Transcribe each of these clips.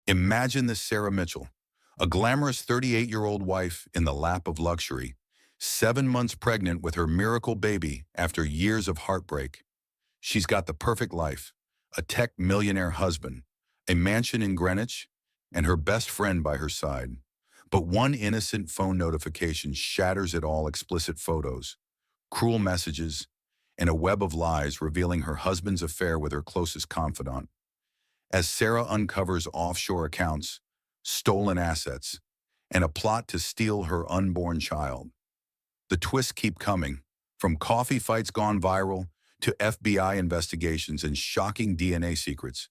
Imagine this Sarah Mitchell, a glamorous 38-year-old wife in the lap of luxury, 7 months pregnant with her miracle baby after years of heartbreak. She's got the perfect life, a tech millionaire husband, a mansion in Greenwich, and her best friend by her side. But one innocent phone notification shatters it all: explicit photos, cruel messages, and a web of lies revealing her husband's affair with her closest confidant. As Sarah uncovers offshore accounts, stolen assets, and a plot to steal her unborn child, the twists keep coming, from coffee fights gone viral to FBI investigations and shocking DNA secrets.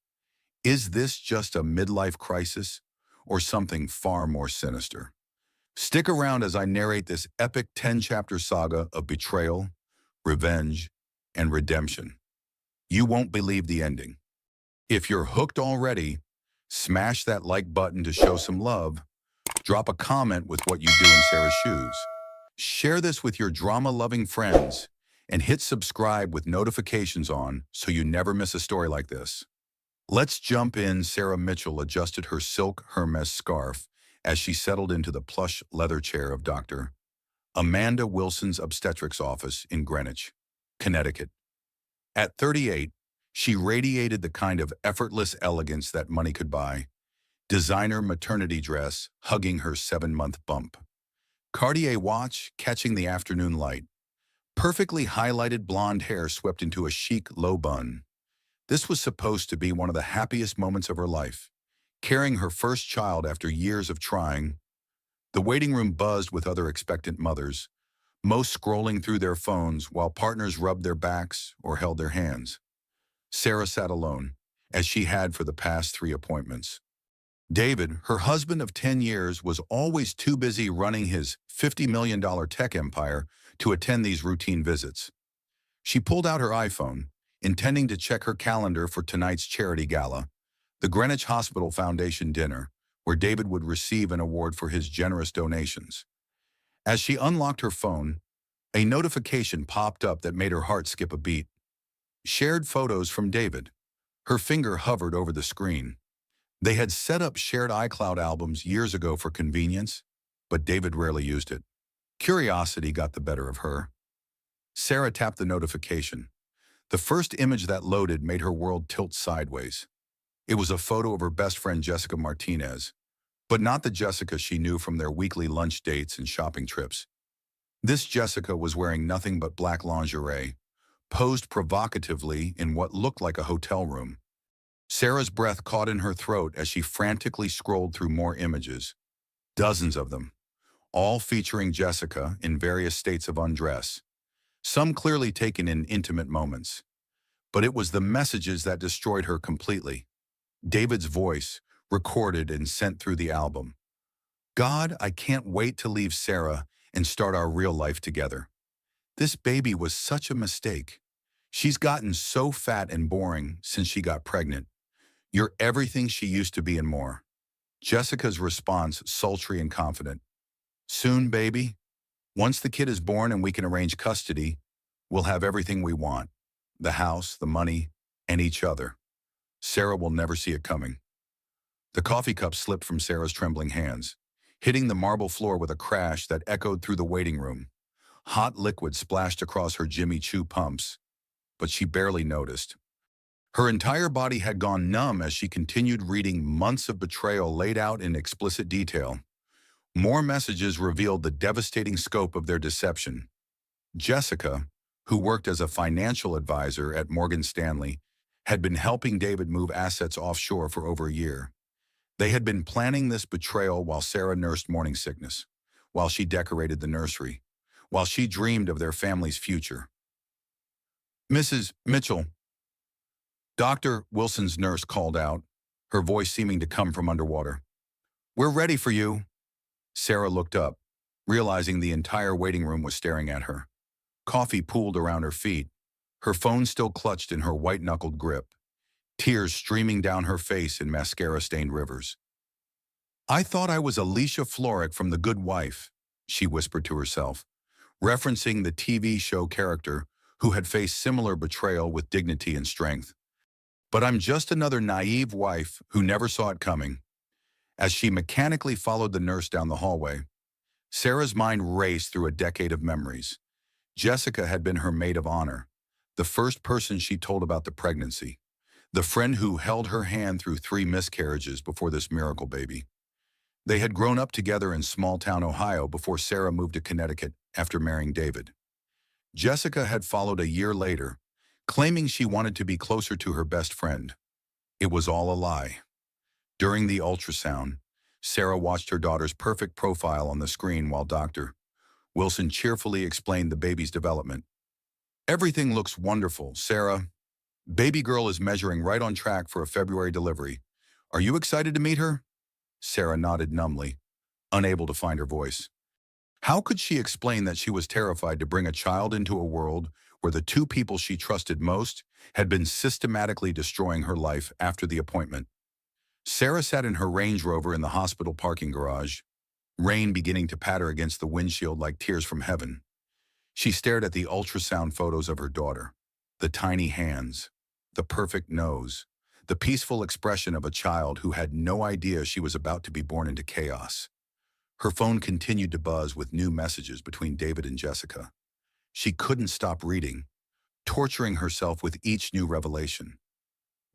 Is this just a midlife crisis or something far more sinister? Stick around as I narrate this epic 10-chapter saga of betrayal, revenge, and redemption. You won't believe the ending. If you're hooked already, smash that like button to show some love. Drop a comment with what you do in Sarah's shoes. Share this with your drama-loving friends, and hit subscribe with notifications on so you never miss a story like this. Let's jump in. Sarah Mitchell adjusted her silk Hermes scarf as she settled into the plush leather chair of Dr. Amanda Wilson's obstetrics office in Greenwich, Connecticut. At 38, she radiated the kind of effortless elegance that money could buy: designer maternity dress hugging her 7-month bump, Cartier watch catching the afternoon light, perfectly highlighted blonde hair swept into a chic low bun. This was supposed to be one of the happiest moments of her life, carrying her first child after years of trying. The waiting room buzzed with other expectant mothers, most scrolling through their phones while partners rubbed their backs or held their hands. Sarah sat alone, as she had for the past 3 appointments. David, her husband of 10 years, was always too busy running his $50 million tech empire to attend these routine visits. She pulled out her iPhone, intending to check her calendar for tonight's charity gala, the Greenwich Hospital Foundation dinner, where David would receive an award for his generous donations. As she unlocked her phone, a notification popped up that made her heart skip a beat. Shared photos from David. Her finger hovered over the screen. They had set up shared iCloud albums years ago for convenience, but David rarely used it. Curiosity got the better of her. Sarah tapped the notification. The first image that loaded made her world tilt sideways. It was a photo of her best friend Jessica Martinez, but not the Jessica she knew from their weekly lunch dates and shopping trips. This Jessica was wearing nothing but black lingerie, posed provocatively in what looked like a hotel room. Sarah's breath caught in her throat as she frantically scrolled through more images. Dozens of them, all featuring Jessica in various states of undress, some clearly taken in intimate moments. But it was the messages that destroyed her completely. David's voice, recorded and sent through the album. "God, I can't wait to leave Sarah and start our real life together. This baby was such a mistake. She's gotten so fat and boring since she got pregnant. You're everything she used to be and more." Jessica's response, sultry and confident. "Soon, baby. Once the kid is born and we can arrange custody, we'll have everything we want: the house, the money, and each other." Sarah will never see it coming. The coffee cup slipped from Sarah's trembling hands, hitting the marble floor with a crash that echoed through the waiting room. Hot liquid splashed across her Jimmy Choo pumps, but she barely noticed. Her entire body had gone numb as she continued reading months of betrayal laid out in explicit detail. More messages revealed the devastating scope of their deception. Jessica, who worked as a financial advisor at Morgan Stanley, had been helping David move assets offshore for over a year. They had been planning this betrayal while Sarah nursed morning sickness, while she decorated the nursery, while she dreamed of their family's future. "Mrs. Mitchell," Dr. Wilson's nurse called out, her voice seeming to come from underwater. "We're ready for you." Sarah looked up, realizing the entire waiting room was staring at her. Coffee pooled around her feet, her phone still clutched in her white-knuckled grip, tears streaming down her face in mascara-stained rivers. "I thought I was Alicia Florrick from The Good Wife," she whispered to herself, referencing the TV show character who had faced similar betrayal with dignity and strength. "But I'm just another naive wife who never saw it coming." As she mechanically followed the nurse down the hallway, Sarah's mind raced through a decade of memories. Jessica had been her maid of honor, the first person she told about the pregnancy, the friend who held her hand through 3 miscarriages before this miracle baby. They had grown up together in small-town Ohio before Sarah moved to Connecticut after marrying David. Jessica had followed a year later, claiming she wanted to be closer to her best friend. It was all a lie. During the ultrasound, Sarah watched her daughter's perfect profile on the screen while Dr. Wilson cheerfully explained the baby's development. "Everything looks wonderful, Sarah. Baby girl is measuring right on track for a February delivery. Are you excited to meet her?" Sarah nodded numbly, unable to find her voice. How could she explain that she was terrified to bring a child into a world where the 2 people she trusted most had been systematically destroying her life after the appointment? Sarah sat in her Range Rover in the hospital parking garage, rain beginning to patter against the windshield like tears from heaven. She stared at the ultrasound photos of her daughter, the tiny hands, the perfect nose, the peaceful expression of a child who had no idea she was about to be born into chaos. Her phone continued to buzz with new messages between David and Jessica. She couldn't stop reading, torturing herself with each new revelation.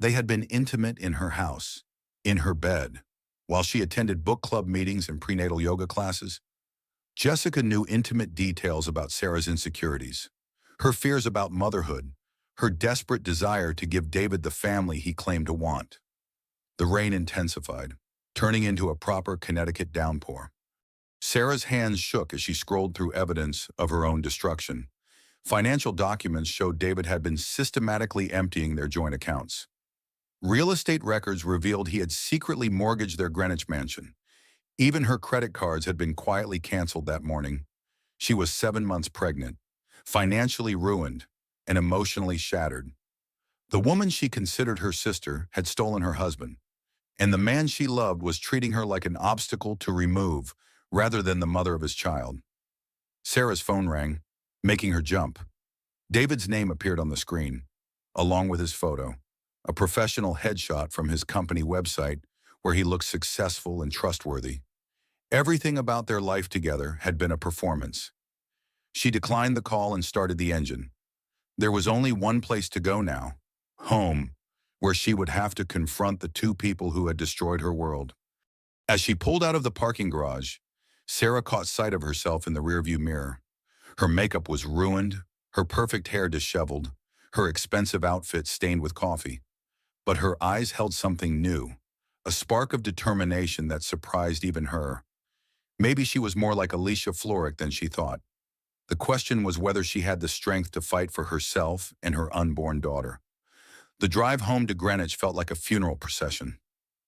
They had been intimate in her house, in her bed, while she attended book club meetings and prenatal yoga classes. Jessica knew intimate details about Sarah's insecurities, her fears about motherhood, her desperate desire to give David the family he claimed to want. The rain intensified, turning into a proper Connecticut downpour. Sarah's hands shook as she scrolled through evidence of her own destruction. Financial documents showed David had been systematically emptying their joint accounts. Real estate records revealed he had secretly mortgaged their Greenwich mansion. Even her credit cards had been quietly canceled that morning. She was 7 months pregnant, financially ruined, and emotionally shattered. The woman she considered her sister had stolen her husband, and the man she loved was treating her like an obstacle to remove rather than the mother of his child. Sarah's phone rang, making her jump. David's name appeared on the screen, along with his photo, a professional headshot from his company website where he looked successful and trustworthy. Everything about their life together had been a performance. She declined the call and started the engine. There was only one place to go now, home, where she would have to confront the 2 people who had destroyed her world. As she pulled out of the parking garage, Sarah caught sight of herself in the rearview mirror. Her makeup was ruined, her perfect hair disheveled, her expensive outfit stained with coffee. But her eyes held something new, a spark of determination that surprised even her. Maybe she was more like Alicia Florrick than she thought. The question was whether she had the strength to fight for herself and her unborn daughter. The drive home to Greenwich felt like a funeral procession.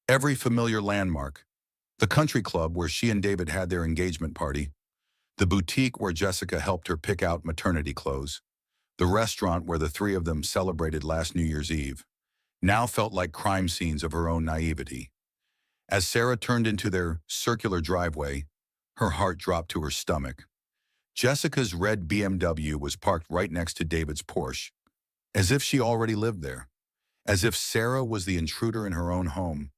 Every familiar landmark, the country club where she and David had their engagement party, the boutique where Jessica helped her pick out maternity clothes, the restaurant where the 3 of them celebrated last New Year's Eve, now felt like crime scenes of her own naivety. As Sarah turned into their circular driveway, her heart dropped to her stomach. Jessica's red BMW was parked right next to David's Porsche, as if she already lived there, as if Sarah was the intruder in her own home.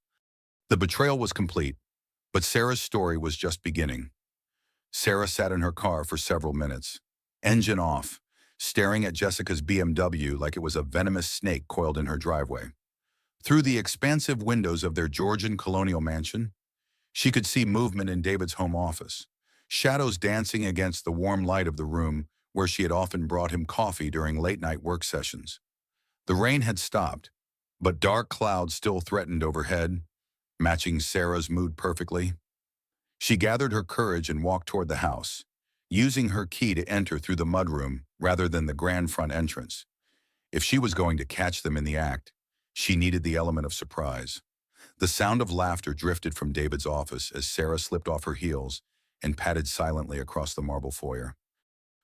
The betrayal was complete, but Sarah's story was just beginning. Sarah sat in her car for several minutes, engine off, staring at Jessica's BMW like it was a venomous snake coiled in her driveway. Through the expansive windows of their Georgian colonial mansion, she could see movement in David's home office, shadows dancing against the warm light of the room where she had often brought him coffee during late-night work sessions. The rain had stopped, but dark clouds still threatened overhead, matching Sarah's mood perfectly. She gathered her courage and walked toward the house, using her key to enter through the mudroom rather than the grand front entrance. If she was going to catch them in the act, she needed the element of surprise. The sound of laughter drifted from David's office as Sarah slipped off her heels and padded silently across the marble foyer.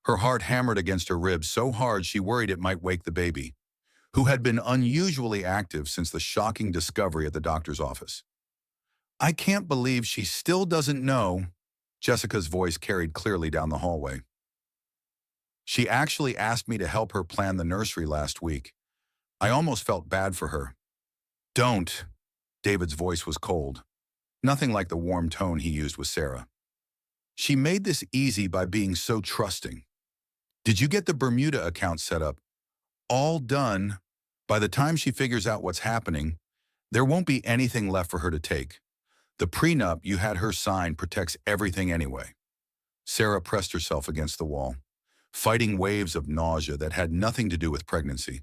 Her heart hammered against her ribs so hard she worried it might wake the baby, who had been unusually active since the shocking discovery at the doctor's office. "I can't believe she still doesn't know," Jessica's voice carried clearly down the hallway. "She actually asked me to help her plan the nursery last week. I almost felt bad for her." "Don't." David's voice was cold. Nothing like the warm tone he used with Sarah. She made this easy by being so trusting. Did you get the Bermuda account set up? All done. By the time she figures out what's happening, there won't be anything left for her to take. The prenup you had her sign protects everything anyway. Sarah pressed herself against the wall, fighting waves of nausea that had nothing to do with pregnancy.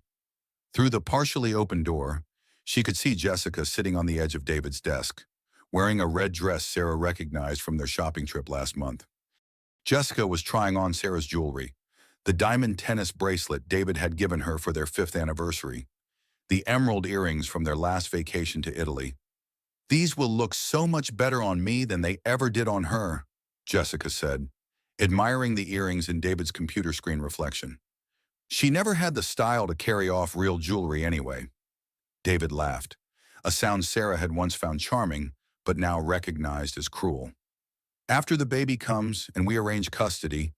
Through the partially open door, she could see Jessica sitting on the edge of David's desk, wearing a red dress Sarah recognized from their shopping trip last month. Jessica was trying on Sarah's jewelry, the diamond tennis bracelet David had given her for their 5th anniversary, the emerald earrings from their last vacation to Italy. "These will look so much better on me than they ever did on her," Jessica said, admiring the earrings in David's computer screen reflection. "She never had the style to carry off real jewelry anyway." David laughed, a sound Sarah had once found charming, but now recognized as cruel. "After the baby comes and we arrange custody,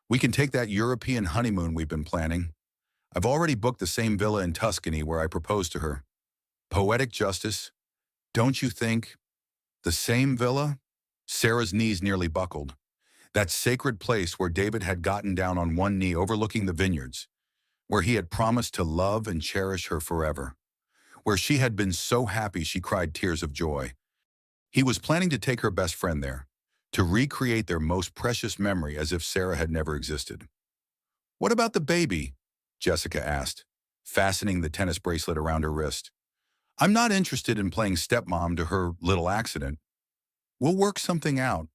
we can take that European honeymoon we've been planning. I've already booked the same villa in Tuscany where I proposed to her. Poetic justice, don't you think? The same villa?" Sarah's knees nearly buckled. That sacred place where David had gotten down on one knee overlooking the vineyards, where he had promised to love and cherish her forever, where she had been so happy she cried tears of joy. He was planning to take her best friend there, to recreate their most precious memory as if Sarah had never existed. "What about the baby?" Jessica asked, fastening the tennis bracelet around her wrist. "I'm not interested in playing stepmom to her little accident. We'll work something out.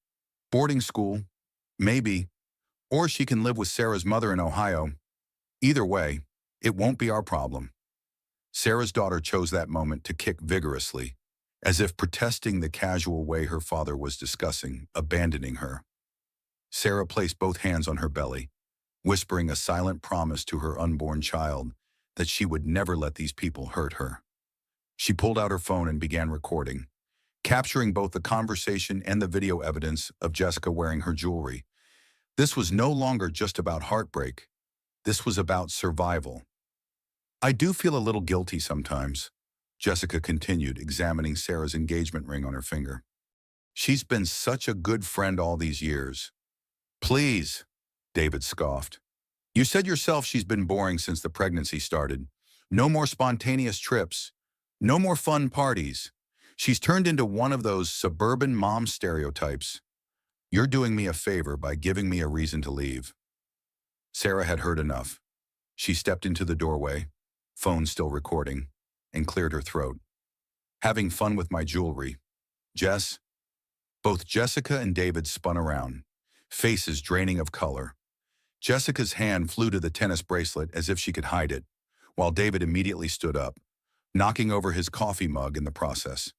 Boarding school, maybe, or she can live with Sarah's mother in Ohio. Either way, it won't be our problem." Sarah's daughter chose that moment to kick vigorously, as if protesting the casual way her father was discussing abandoning her. Sarah placed both hands on her belly, whispering a silent promise to her unborn child that she would never let these people hurt her. She pulled out her phone and began recording, capturing both the conversation and the video evidence of Jessica wearing her jewelry. This was no longer just about heartbreak. This was about survival. "I do feel a little guilty sometimes," Jessica continued, examining Sarah's engagement ring on her finger. "She's been such a good friend all these years." "Please," David scoffed. "You said yourself she's been boring since the pregnancy started. No more spontaneous trips. No more fun parties. She's turned into one of those suburban mom stereotypes. You're doing me a favor by giving me a reason to leave." Sarah had heard enough. She stepped into the doorway, phone still recording, and cleared her throat. "Having fun with my jewelry, Jess?" Both Jessica and David spun around, faces draining of color. Jessica's hand flew to the tennis bracelet as if she could hide it, while David immediately stood up, knocking over his coffee mug in the process.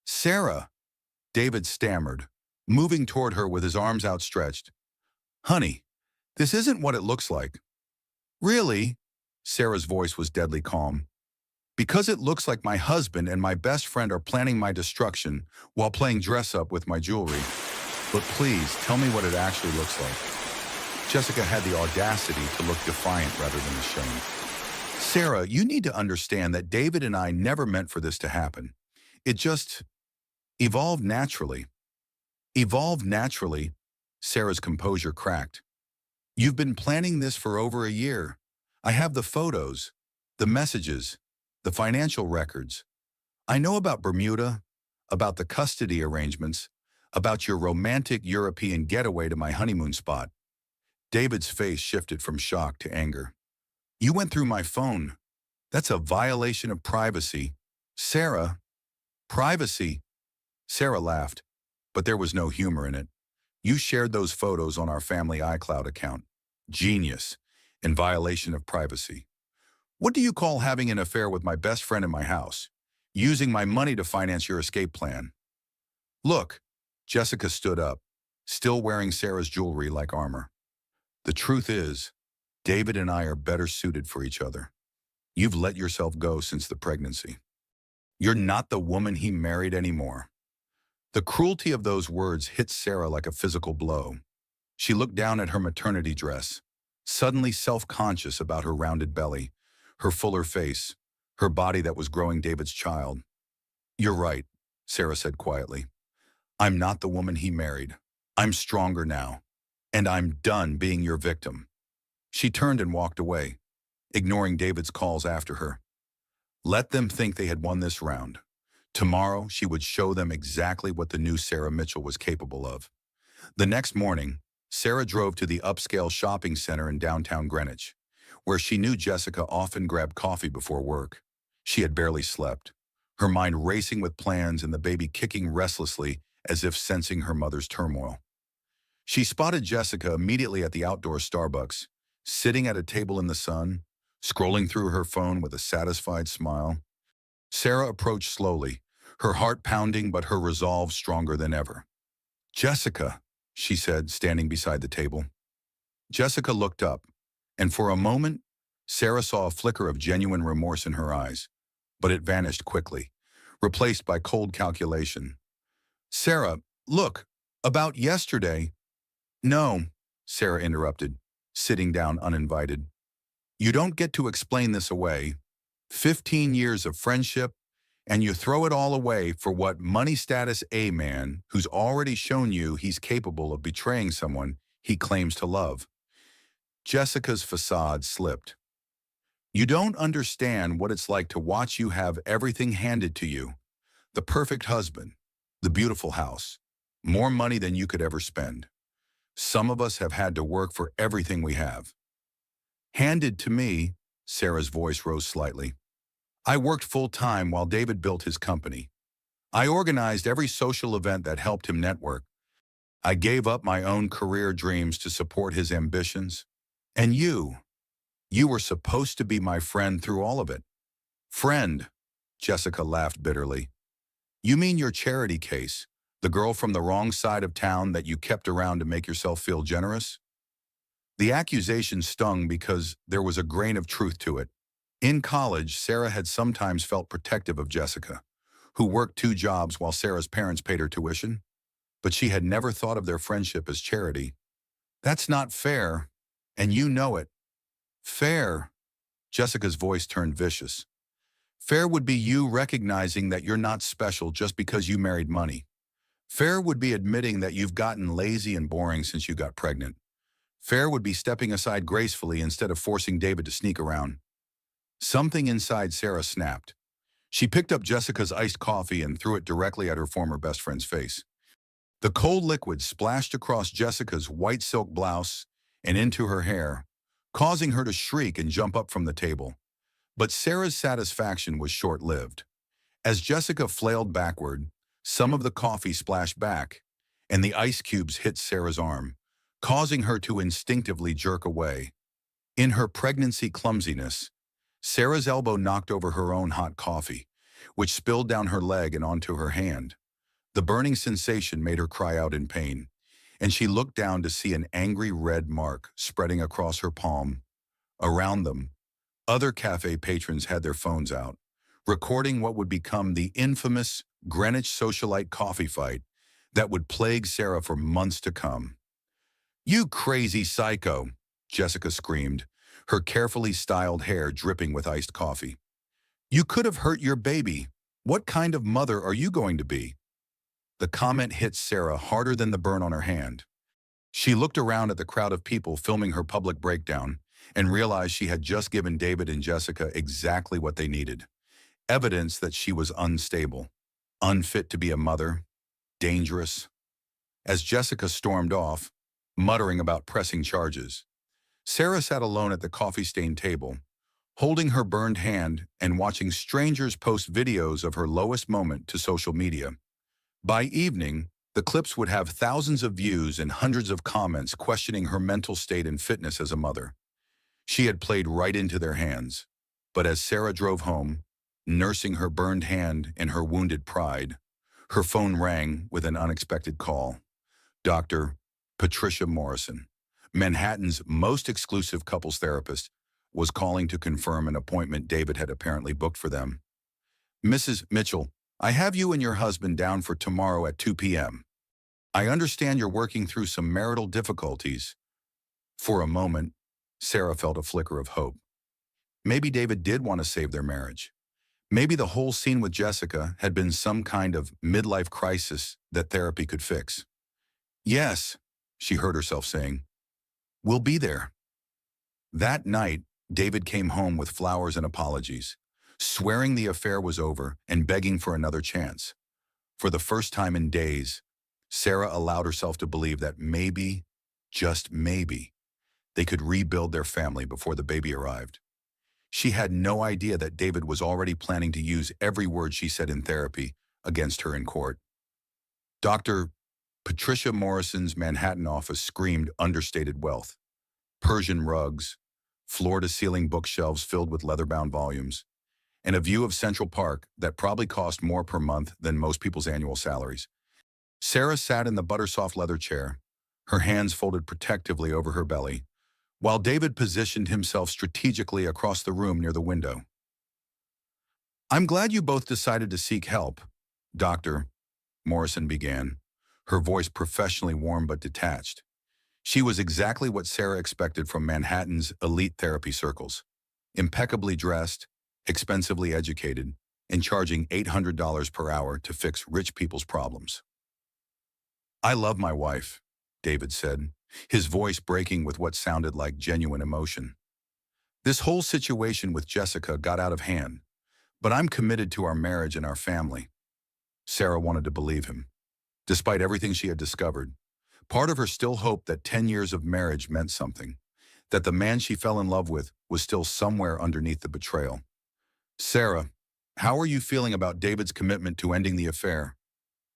"Sarah," David stammered, moving toward her with his arms outstretched. "Honey, this isn't what it looks like." "Really?" Sarah's voice was deadly calm. "Because it looks like my husband and my best friend are planning my destruction while playing dress-up with my jewelry. But please, tell me what it actually looks like." Jessica had the audacity to look defiant rather than ashamed. "Sarah, you need to understand that David and I never meant for this to happen. It just evolved naturally." "Evolved naturally?" Sarah's composure cracked. "You've been planning this for over a year. I have the photos, the messages, the financial records. I know about Bermuda, about the custody arrangements, about your romantic European getaway to my honeymoon spot." David's face shifted from shock to anger. "You went through my phone. That's a violation of privacy." "Sarah." "Privacy?" Sarah laughed, but there was no humor in it. "You shared those photos on our family iCloud account. Genius. In violation of privacy. What do you call having an affair with my best friend in my house? Using my money to finance your escape plan." "Look," Jessica stood up, still wearing Sarah's jewelry like armor. "The truth is, David and I are better suited for each other. You've let yourself go since the pregnancy. You're not the woman he married anymore." The cruelty of those words hit Sarah like a physical blow. She looked down at her maternity dress, suddenly self-conscious about her rounded belly, her fuller face, her body that was growing David's child. "You're right," Sarah said quietly. I'm not the woman he married. I'm stronger now, and I'm done being your victim." She turned and walked away, ignoring David's calls after her. Let them think they had won this round. Tomorrow, she would show them exactly what the new Sarah Mitchell was capable of. The next morning, Sarah drove to the upscale shopping center in downtown Greenwich, where she knew Jessica often grabbed coffee before work. She had barely slept, her mind racing with plans and the baby kicking restlessly as if sensing her mother's turmoil. She spotted Jessica immediately at the outdoor Starbucks, sitting at a table in the sun, scrolling through her phone with a satisfied smile. Sarah approached slowly, her heart pounding but her resolve stronger than ever. "Jessica," she said, standing beside the table. Jessica looked up, and for a moment, Sarah saw a flicker of genuine remorse in her eyes, but it vanished quickly, replaced by cold calculation. "Sarah, look, about yesterday—" "No," Sarah interrupted, sitting down uninvited. "You don't get to explain this away. 15 years of friendship, and you throw it all away for what money status a man who's already shown you he's capable of betraying someone he claims to love." Jessica's facade slipped. "You don't understand what it's like to watch you have everything handed to you. The perfect husband, the beautiful house, more money than you could ever spend. Some of us have had to work for everything we have." "Handed to me," Sarah's voice rose slightly. "I worked full-time while David built his company. I organized every social event that helped him network. I gave up my own career dreams to support his ambitions. And you were supposed to be my friend through all of it." "Friend," Jessica laughed bitterly. "You mean your charity case, the girl from the wrong side of town that you kept around to make yourself feel generous?" The accusation stung because there was a grain of truth to it. In college, Sarah had sometimes felt protective of Jessica, who worked 2 jobs while Sarah's parents paid her tuition, but she had never thought of their friendship as charity. "That's not fair, and you know it." "Fair?" Jessica's voice turned vicious. "Fair would be you recognizing that you're not special just because you married money. Fair would be admitting that you've gotten lazy and boring since you got pregnant. Fair would be stepping aside gracefully instead of forcing David to sneak around." Something inside Sarah snapped. She picked up Jessica's iced coffee and threw it directly at her former best friend's face. The cold liquid splashed across Jessica's white silk blouse and into her hair, causing her to shriek and jump up from the table. But Sarah's satisfaction was short-lived. As Jessica flailed backward, some of the coffee splashed back, and the ice cubes hit Sarah's arm, causing her to instinctively jerk away. In her pregnancy clumsiness, Sarah's elbow knocked over her own hot coffee, which spilled down her leg and onto her hand. The burning sensation made her cry out in pain, and she looked down to see an angry red mark spreading across her palm. Around them, other cafe patrons had their phones out, recording what would become the infamous Greenwich socialite coffee fight that would plague Sarah for months to come. "You crazy psycho," Jessica screamed, her carefully styled hair dripping with iced coffee. "You could have hurt your baby. What kind of mother are you going to be?" The comment hit Sarah harder than the burn on her hand. She looked around at the crowd of people filming her public breakdown and realized she had just given David and Jessica exactly what they needed. Evidence that she was unstable, unfit to be a mother, dangerous. As Jessica stormed off, muttering about pressing charges, Sarah sat alone at the coffee-stained table, holding her burned hand and watching strangers post videos of her lowest moment to social media. By evening, the clips would have thousands of views and hundreds of comments questioning her mental state and fitness as a mother. She had played right into their hands. But as Sarah drove home, nursing her burned hand and her wounded pride, her phone rang with an unexpected call. Dr. Patricia Morrison, Manhattan's most exclusive couples therapist, was calling to confirm an appointment David had apparently booked for them. "Mrs. Mitchell, I have you and your husband down for tomorrow at 2 p.m. I understand you're working through some marital difficulties." For a moment, Sarah felt a flicker of hope. Maybe David did want to save their marriage. Maybe the whole scene with Jessica had been some kind of midlife crisis that therapy could fix. Yes, she heard herself saying, we'll be there. That night, David came home with flowers and apologies, swearing the affair was over and begging for another chance. For the first time in days, Sarah allowed herself to believe that maybe, just maybe, they could rebuild their family before the baby arrived. She had no idea that David was already planning to use every word she said in therapy against her in court. Dr. Patricia Morrison's Manhattan office screamed understated wealth, Persian rugs, floor-to-ceiling bookshelves filled with leather-bound volumes, and a view of Central Park that probably cost more per month than most people's annual salaries. Sarah sat in the buttersoft leather chair, her hands folded protectively over her belly, while David positioned himself strategically across the room near the window. I'm glad you both decided to seek help, Dr. Morrison began, her voice professionally warm but detached. She was exactly what Sarah expected from Manhattan's elite therapy circles. Impeccably dressed, expensively educated, and charging $800 per hour to fix rich people's problems. I love my wife, David said, his voice breaking with what sounded like genuine emotion. This whole situation with Jessica got out of hand, but I'm committed to our marriage and our family. Sarah wanted to believe him. Despite everything she had discovered, part of her still hoped that 10 years of marriage meant something, that the man she fell in love with was still somewhere underneath the betrayal. Sarah, how are you feeling about David's commitment to ending the affair?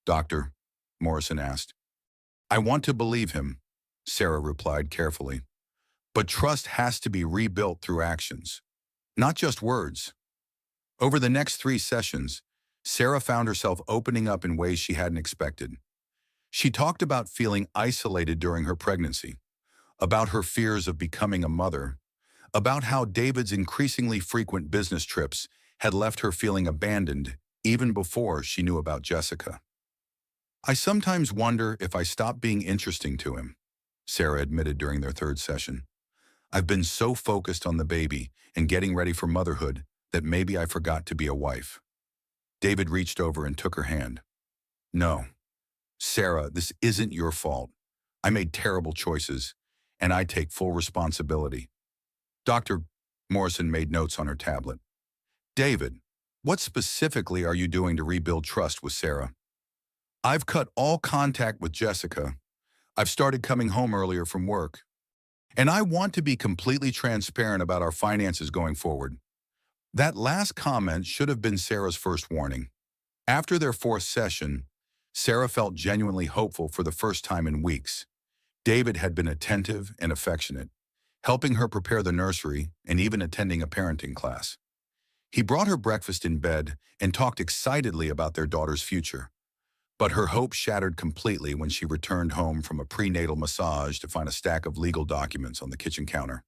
Doctor, Morrison asked. I want to believe him, Sarah replied carefully. But trust has to be rebuilt through actions, not just words. Over the next 3 sessions, Sarah found herself opening up in ways she hadn't expected. She talked about feeling isolated during her pregnancy, about her fears of becoming a mother, about how David's increasingly frequent business trips had left her feeling abandoned even before she knew about Jessica. I sometimes wonder if I stopped being interesting to him, Sarah admitted during their 3rd session. I've been so focused on the baby and getting ready for motherhood that maybe I forgot to be a wife. David reached over and took her hand. No, Sarah, this isn't your fault. I made terrible choices, and I take full responsibility. Dr. Morrison made notes on her tablet. David, what specifically are you doing to rebuild trust with Sarah? I've cut all contact with Jessica. I've started coming home earlier from work. And I want to be completely transparent about our finances going forward. That last comment should have been Sarah's first warning. After their 4th session, Sarah felt genuinely hopeful for the first time in weeks. David had been attentive and affectionate, helping her prepare the nursery and even attending a parenting class. He brought her breakfast in bed and talked excitedly about their daughter's future. But her hope shattered completely when she returned home from a prenatal massage to find a stack of legal documents on the kitchen counter.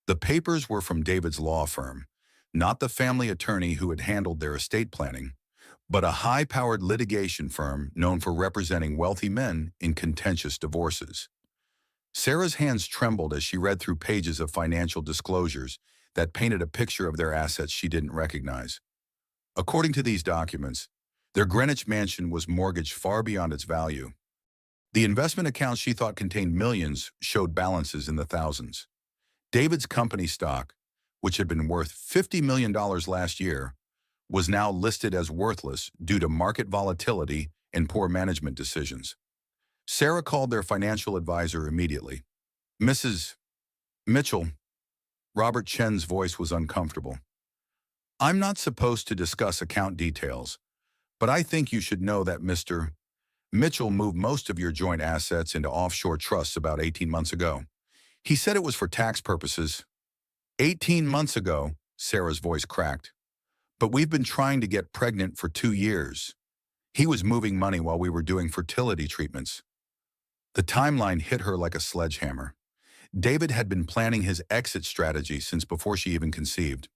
The papers were from David's law firm, not the family attorney who had handled their estate planning, but a high-powered litigation firm known for representing wealthy men in contentious divorces. Sarah's hands trembled as she read through pages of financial disclosures that painted a picture of their assets she didn't recognize. According to these documents, their Greenwich mansion was mortgaged far beyond its value. The investment accounts she thought contained millions showed balances in the thousands. David's company stock, which had been worth $50 million last year, was now listed as worthless due to market volatility and poor management decisions. Sarah called their financial advisor immediately. Mrs. Mitchell, Robert Chen's voice was uncomfortable. I'm not supposed to discuss account details, but I think you should know that Mr. Mitchell moved most of your joint assets into offshore trusts about 18 months ago. He said it was for tax purposes. 18 months ago, Sarah's voice cracked. But we've been trying to get pregnant for 2 years. He was moving money while we were doing fertility treatments. The timeline hit her like a sledgehammer. David had been planning his exit strategy since before she even conceived.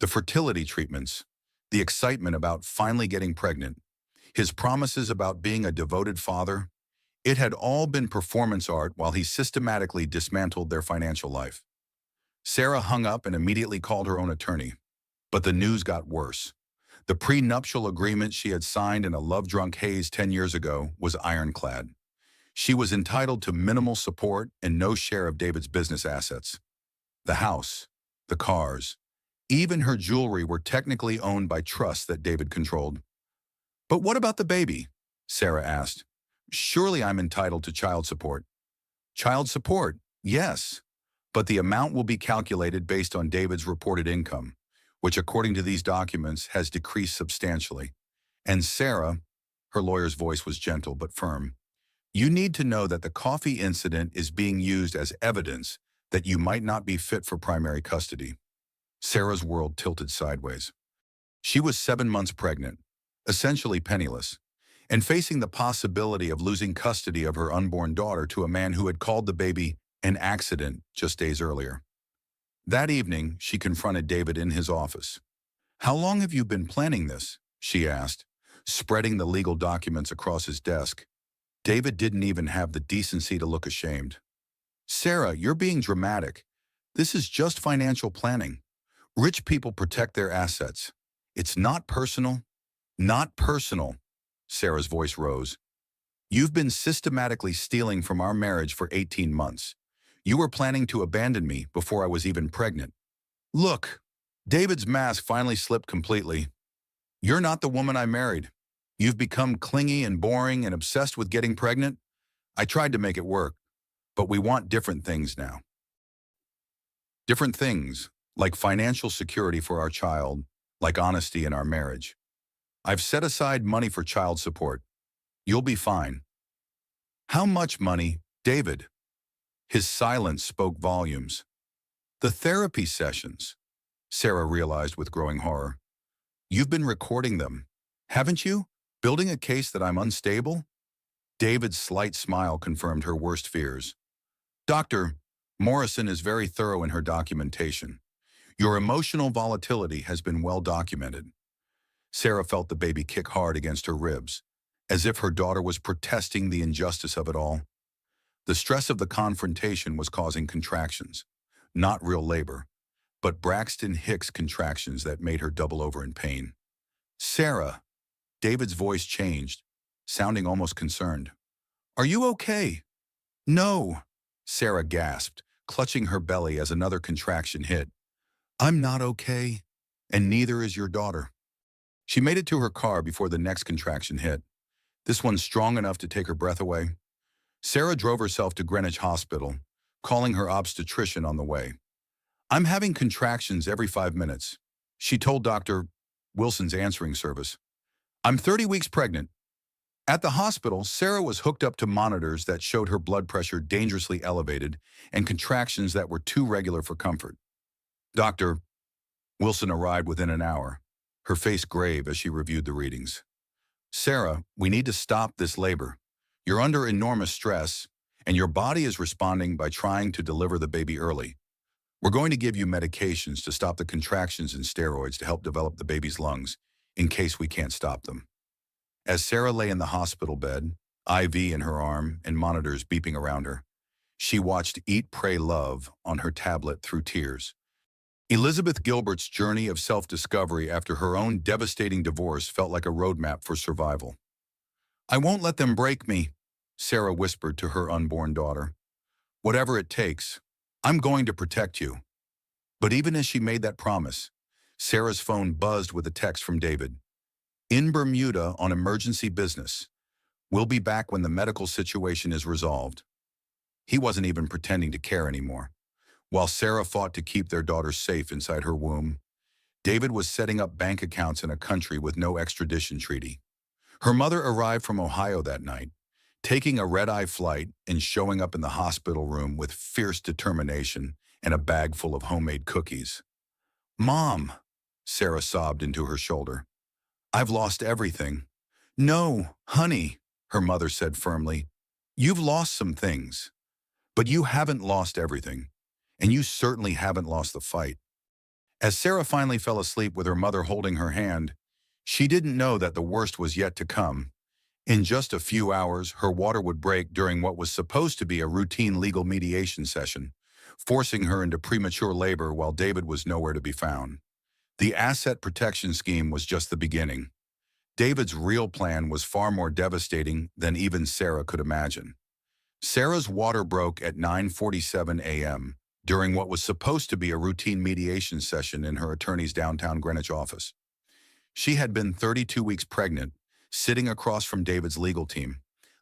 The fertility treatments, the excitement about finally getting pregnant, his promises about being a devoted father, it had all been performance art while he systematically dismantled their financial life. Sarah hung up and immediately called her own attorney. But the news got worse. The prenuptial agreement she had signed in a love-drunk haze 10 years ago was ironclad. She was entitled to minimal support and no share of David's business assets. The house, the cars, even her jewelry were technically owned by trusts that David controlled. "But what about the baby?" Sarah asked. "Surely I'm entitled to child support." "Child support, yes, but the amount will be calculated based on David's reported income, which according to these documents has decreased substantially. And Sarah," her lawyer's voice was gentle but firm, "you need to know that the coffee incident is being used as evidence that you might not be fit for primary custody." Sarah's world tilted sideways. She was 7 months pregnant, essentially penniless, and facing the possibility of losing custody of her unborn daughter to a man who had called the baby an accident just days earlier. That evening, she confronted David in his office. "How long have you been planning this?" she asked, spreading the legal documents across his desk. David didn't even have the decency to look ashamed. "Sarah, you're being dramatic. This is just financial planning. Rich people protect their assets. It's not personal." "Not personal." Sarah's voice rose. "You've been systematically stealing from our marriage for 18 months. You were planning to abandon me before I was even pregnant." "Look." David's mask finally slipped completely. "You're not the woman I married. You've become clingy and boring and obsessed with getting pregnant. I tried to make it work, but we want different things now. Different things, like financial security for our child, like honesty in our marriage. I've set aside money for child support. You'll be fine." "How much money, David?" His silence spoke volumes. "The therapy sessions," Sarah realized with growing horror. "You've been recording them, haven't you? Building a case that I'm unstable?" David's slight smile confirmed her worst fears. "Dr. Morrison is very thorough in her documentation. Your emotional volatility has been well documented." Sarah felt the baby kick hard against her ribs, as if her daughter was protesting the injustice of it all. The stress of the confrontation was causing contractions, not real labor, but Braxton Hicks contractions that made her double over in pain. "Sarah," David's voice changed, sounding almost concerned. "Are you okay?" "No," Sarah gasped, clutching her belly as another contraction hit. "I'm not okay, and neither is your daughter." She made it to her car before the next contraction hit, this one strong enough to take her breath away. Sarah drove herself to Greenwich Hospital, calling her obstetrician on the way. "I'm having contractions every 5 minutes," she told Dr. Wilson's answering service. "I'm 30 weeks pregnant." At the hospital, Sarah was hooked up to monitors that showed her blood pressure dangerously elevated and contractions that were too regular for comfort. Dr. Wilson arrived within an hour, her face grave as she reviewed the readings. "Sarah, we need to stop this labor. You're under enormous stress, and your body is responding by trying to deliver the baby early. We're going to give you medications to stop the contractions and steroids to help develop the baby's lungs, in case we can't stop them." As Sarah lay in the hospital bed, IV in her arm and monitors beeping around her, she watched Eat, Pray, Love on her tablet through tears. Elizabeth Gilbert's journey of self-discovery after her own devastating divorce felt like a roadmap for survival. "I won't let them break me," Sarah whispered to her unborn daughter. "Whatever it takes, I'm going to protect you." But even as she made that promise, Sarah's phone buzzed with a text from David. "In Bermuda on emergency business. We'll be back when the medical situation is resolved." He wasn't even pretending to care anymore. While Sarah fought to keep their daughter safe inside her womb, David was setting up bank accounts in a country with no extradition treaty. Her mother arrived from Ohio that night, taking a red-eye flight and showing up in the hospital room with fierce determination and a bag full of homemade cookies. "Mom," Sarah sobbed into her shoulder, "I've lost everything." "No, honey," her mother said firmly. "You've lost some things, but you haven't lost everything, and you certainly haven't lost the fight." As Sarah finally fell asleep with her mother holding her hand, she didn't know that the worst was yet to come. In just a few hours, her water would break during what was supposed to be a routine legal mediation session, forcing her into premature labor while David was nowhere to be found. The asset protection scheme was just the beginning. David's real plan was far more devastating than even Sarah could imagine. Sarah's water broke at 9:47 a.m. during what was supposed to be a routine mediation session in her attorney's downtown Greenwich office. She had been 32 weeks pregnant, sitting across from David's legal team,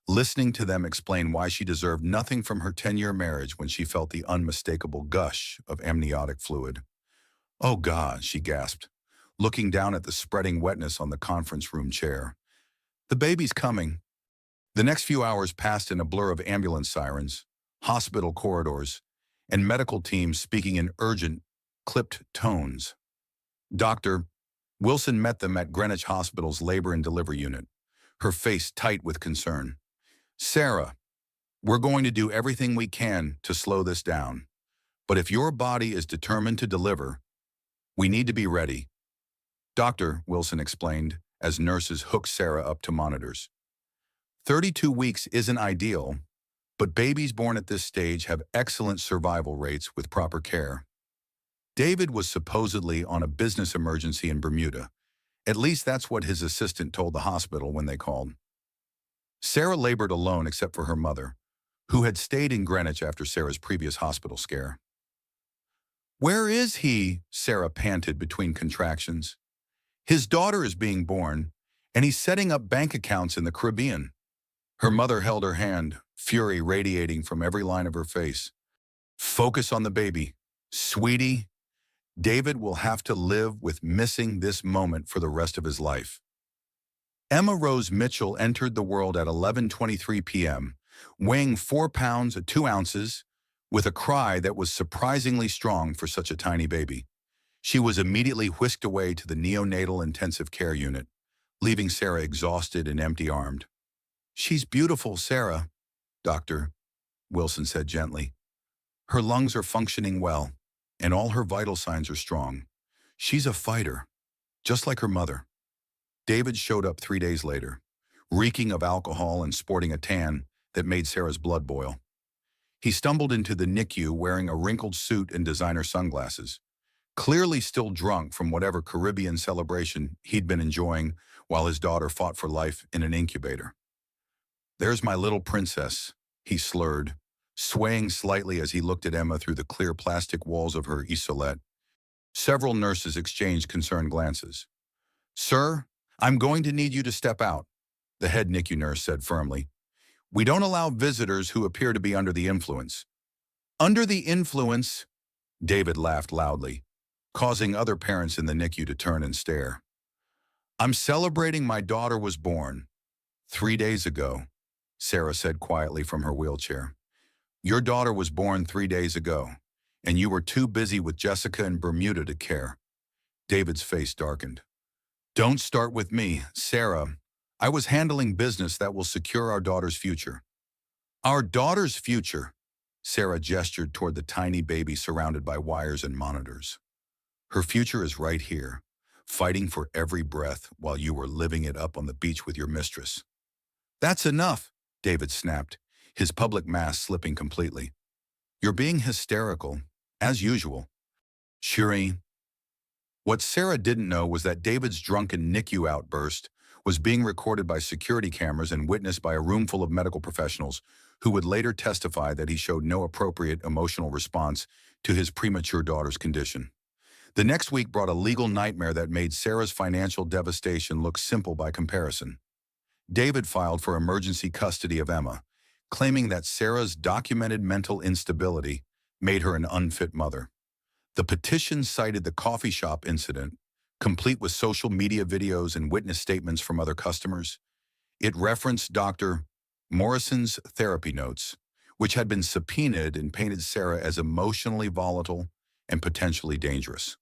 listening to them explain why she deserved nothing from her 10-year marriage when she felt the unmistakable gush of amniotic fluid. "Oh God," she gasped, looking down at the spreading wetness on the conference room chair. "The baby's coming." The next few hours passed in a blur of ambulance sirens, hospital corridors, and medical teams speaking in urgent, clipped tones. Dr. Wilson met them at Greenwich Hospital's labor and delivery unit, her face tight with concern. "Sarah, we're going to do everything we can to slow this down. But if your body is determined to deliver, we need to be ready." Dr. Wilson explained as nurses hooked Sarah up to monitors. 32 weeks isn't ideal, but babies born at this stage have excellent survival rates with proper care. David was supposedly on a business emergency in Bermuda. At least that's what his assistant told the hospital when they called. Sarah labored alone except for her mother, who had stayed in Greenwich after Sarah's previous hospital scare. "Where is he?" Sarah panted between contractions. "His daughter is being born, and he's setting up bank accounts in the Caribbean." Her mother held her hand, fury radiating from every line of her face. "Focus on the baby. Sweetie, David will have to live with missing this moment for the rest of his life." Emma Rose Mitchell entered the world at 11:23 p.m., weighing 4 pounds 2 ounces, with a cry that was surprisingly strong for such a tiny baby. She was immediately whisked away to the neonatal intensive care unit, leaving Sarah exhausted and empty-armed. "She's beautiful, Sarah," Dr. Wilson said gently. "Her lungs are functioning well, and all her vital signs are strong. She's a fighter, just like her mother." David showed up 3 days later, reeking of alcohol and sporting a tan that made Sarah's blood boil. He stumbled into the NICU wearing a wrinkled suit and designer sunglasses, clearly still drunk from whatever Caribbean celebration he'd been enjoying while his daughter fought for life in an incubator. "There's my little princess," he slurred, swaying slightly as he looked at Emma through the clear plastic walls of her isolette. Several nurses exchanged concerned glances. "Sir, I'm going to need you to step out," the head NICU nurse said firmly. "We don't allow visitors who appear to be under the influence." "Under the influence?" David laughed loudly, causing other parents in the NICU to turn and stare. "I'm celebrating my daughter was born 3 days ago," Sarah said quietly from her wheelchair. "Your daughter was born 3 days ago, and you were too busy with Jessica in Bermuda to care." David's face darkened. "Don't start with me, Sarah. I was handling business that will secure our daughter's future." "Our daughter's future?" Sarah gestured toward the tiny baby surrounded by wires and monitors. "Her future is right here, fighting for every breath while you were living it up on the beach with your mistress." "That's enough," David snapped, his public mask slipping completely. "You're being hysterical, as usual." "Shuri." What Sarah didn't know was that David's drunken NICU outburst was being recorded by security cameras and witnessed by a room full of medical professionals who would later testify that he showed no appropriate emotional response to his premature daughter's condition. The next week brought a legal nightmare that made Sarah's financial devastation look simple by comparison. David filed for emergency custody of Emma, claiming that Sarah's documented mental instability made her an unfit mother. The petition cited the coffee shop incident, complete with social media videos and witness statements from other customers. It referenced Dr. Morrison's therapy notes, which had been subpoenaed and painted Sarah as emotionally volatile and potentially dangerous.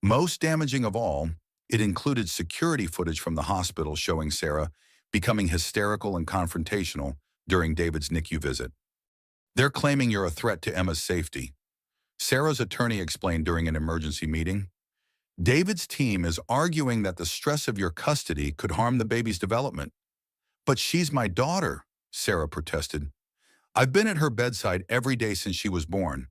Most damaging of all, it included security footage from the hospital showing Sarah becoming hysterical and confrontational during David's NICU visit. "They're claiming you're a threat to Emma's safety," Sarah's attorney explained during an emergency meeting. "David's team is arguing that the stress of your custody could harm the baby's development." "But she's my daughter," Sarah protested. "I've been at her bedside every day since she was born.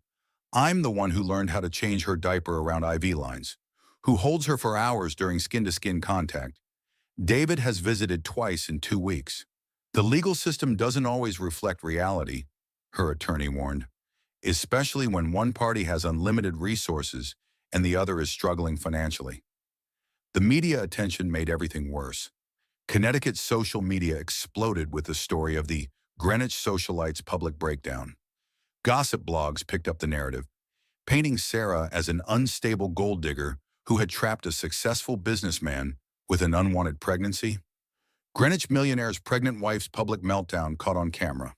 I'm the one who learned how to change her diaper around IV lines. who holds her for hours during skin-to-skin contact. David has visited twice in 2 weeks. The legal system doesn't always reflect reality, her attorney warned, especially when one party has unlimited resources and the other is struggling financially. The media attention made everything worse. Connecticut's social media exploded with the story of the Greenwich socialite's public breakdown. Gossip blogs picked up the narrative, painting Sarah as an unstable gold digger who had trapped a successful businessman with an unwanted pregnancy. Greenwich Millionaire's pregnant wife's public meltdown caught on camera.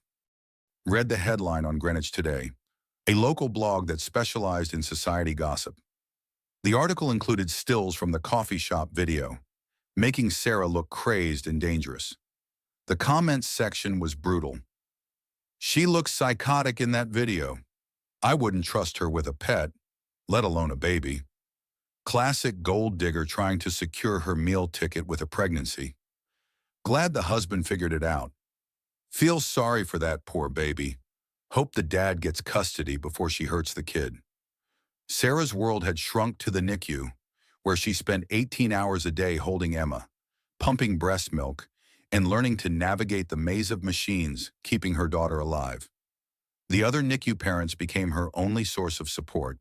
Read the headline on Greenwich Today, a local blog that specialized in society gossip. The article included stills from the coffee shop video, making Sarah look crazed and dangerous. The comments section was brutal. "She looks psychotic in that video. I wouldn't trust her with a pet, let alone a baby." Classic gold digger trying to secure her meal ticket with a pregnancy. Glad the husband figured it out. Feel sorry for that poor baby. Hope the dad gets custody before she hurts the kid. Sarah's world had shrunk to the NICU, where she spent 18 hours a day holding Emma, pumping breast milk, and learning to navigate the maze of machines keeping her daughter alive. The other NICU parents became her only source of support,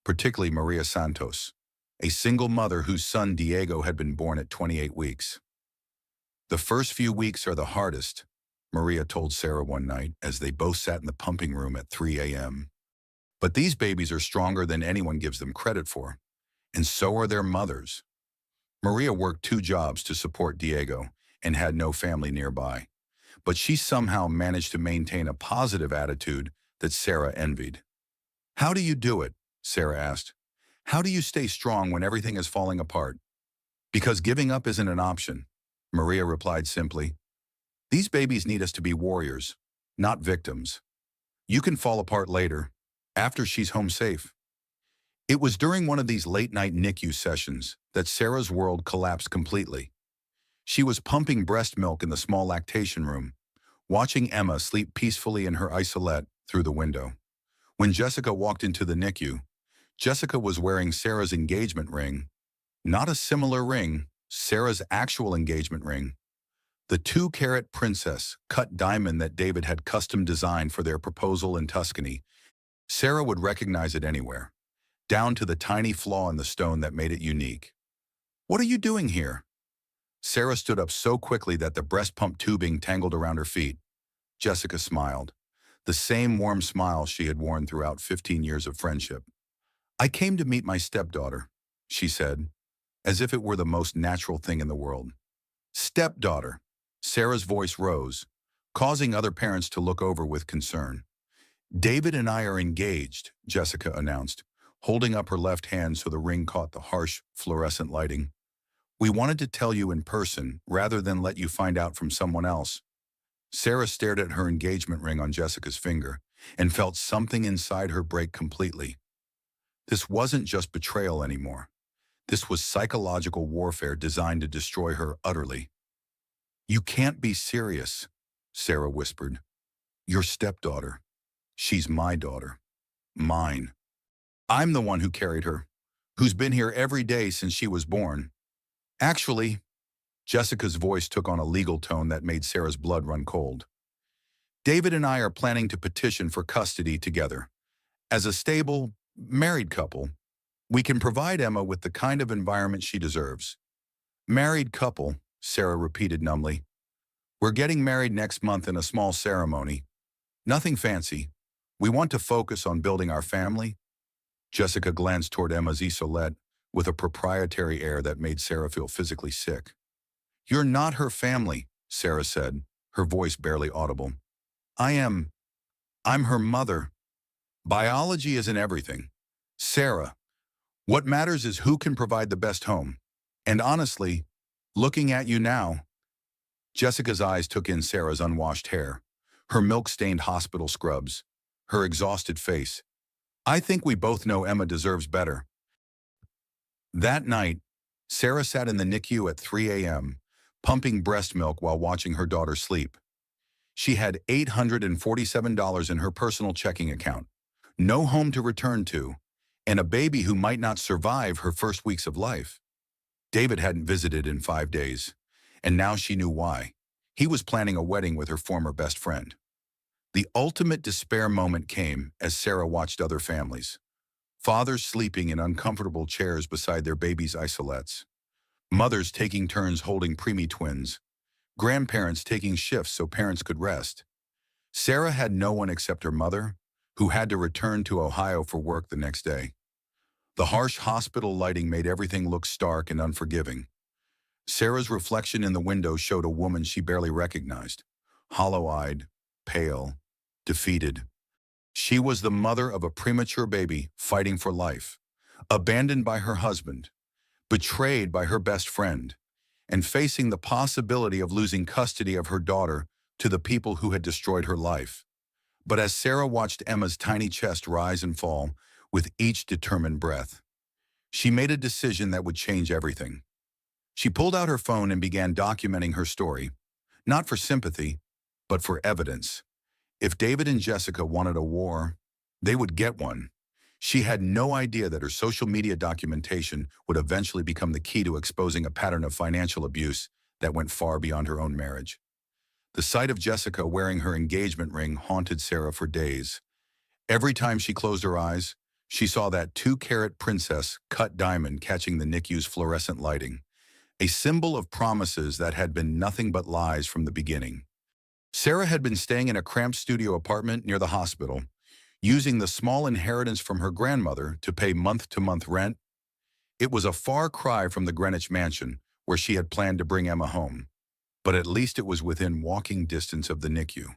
particularly Maria Santos, a single mother whose son Diego had been born at 28 weeks. "The first few weeks are the hardest," Maria told Sarah one night as they both sat in the pumping room at 3 a.m. "But these babies are stronger than anyone gives them credit for, and so are their mothers." Maria worked 2 jobs to support Diego and had no family nearby, but she somehow managed to maintain a positive attitude that Sarah envied. "How do you do it?" Sarah asked. "How do you stay strong when everything is falling apart?" "Because giving up isn't an option," Maria replied simply. "These babies need us to be warriors, not victims. You can fall apart later, after she's home safe." It was during one of these late-night NICU sessions that Sarah's world collapsed completely. She was pumping breast milk in the small lactation room, watching Emma sleep peacefully in her isolette through the window. When Jessica walked into the NICU, Jessica was wearing Sarah's engagement ring. Not a similar ring, Sarah's actual engagement ring. The 2-carat princess cut diamond that David had custom designed for their proposal in Tuscany. Sarah would recognize it anywhere, down to the tiny flaw in the stone that made it unique. "What are you doing here?" Sarah stood up so quickly that the breast pump tubing tangled around her feet. Jessica smiled, the same warm smile she had worn throughout 15 years of friendship. "I came to meet my stepdaughter," she said, as if it were the most natural thing in the world. "Stepdaughter." Sarah's voice rose, causing other parents to look over with concern. "David and I are engaged," Jessica announced, holding up her left hand so the ring caught the harsh, fluorescent lighting. "We wanted to tell you in person rather than let you find out from someone else." Sarah stared at her engagement ring on Jessica's finger and felt something inside her break completely. This wasn't just betrayal anymore. This was psychological warfare designed to destroy her utterly. "You can't be serious," Sarah whispered. "Your stepdaughter. She's my daughter. Mine. I'm the one who carried her, who's been here every day since she was born. Actually," Jessica's voice took on a legal tone that made Sarah's blood run cold. "David and I are planning to petition for custody together. As a stable, married couple, we can provide Emma with the kind of environment she deserves." "Married couple," Sarah repeated numbly. "We're getting married next month in a small ceremony. Nothing fancy. We want to focus on building our family." Jessica glanced toward Emma's isolette with a proprietary air that made Sarah feel physically sick. "You're not her family," Sarah said, her voice barely audible. I'm her mother. Biology isn't everything. Sarah, what matters is who can provide the best home. And honestly, looking at you now." Jessica's eyes took in Sarah's unwashed hair, her milk-stained hospital scrubs, her exhausted face. "I think we both know Emma deserves better." That night, Sarah sat in the NICU at 3 a.m., pumping breast milk while watching her daughter sleep. She had $847 in her personal checking account, no home to return to, and a baby who might not survive her first weeks of life. David hadn't visited in 5 days, and now she knew why. He was planning a wedding with her former best friend. The ultimate despair moment came as Sarah watched other families. Fathers sleeping in uncomfortable chairs beside their babies' isolettes. Mothers taking turns holding preemie twins. Grandparents taking shifts so parents could rest. Sarah had no one except her mother, who had to return to Ohio for work the next day. The harsh hospital lighting made everything look stark and unforgiving. Sarah's reflection in the window showed a woman she barely recognized, hollow-eyed, pale, defeated. She was the mother of a premature baby fighting for life, abandoned by her husband, betrayed by her best friend, and facing the possibility of losing custody of her daughter to the people who had destroyed her life. But as Sarah watched Emma's tiny chest rise and fall with each determined breath, she made a decision that would change everything. She pulled out her phone and began documenting her story, not for sympathy, but for evidence. If David and Jessica wanted a war, they would get one. She had no idea that her social media documentation would eventually become the key to exposing a pattern of financial abuse that went far beyond her own marriage. The sight of Jessica wearing her engagement ring haunted Sarah for days. Every time she closed her eyes, she saw that 2-carat princess cut diamond catching the NICU's fluorescent lighting, a symbol of promises that had been nothing but lies from the beginning. Sarah had been staying in a cramped studio apartment near the hospital, using the small inheritance from her grandmother to pay month-to-month rent. It was a far cry from the Greenwich mansion where she had planned to bring Emma home, but at least it was within walking distance of the NICU.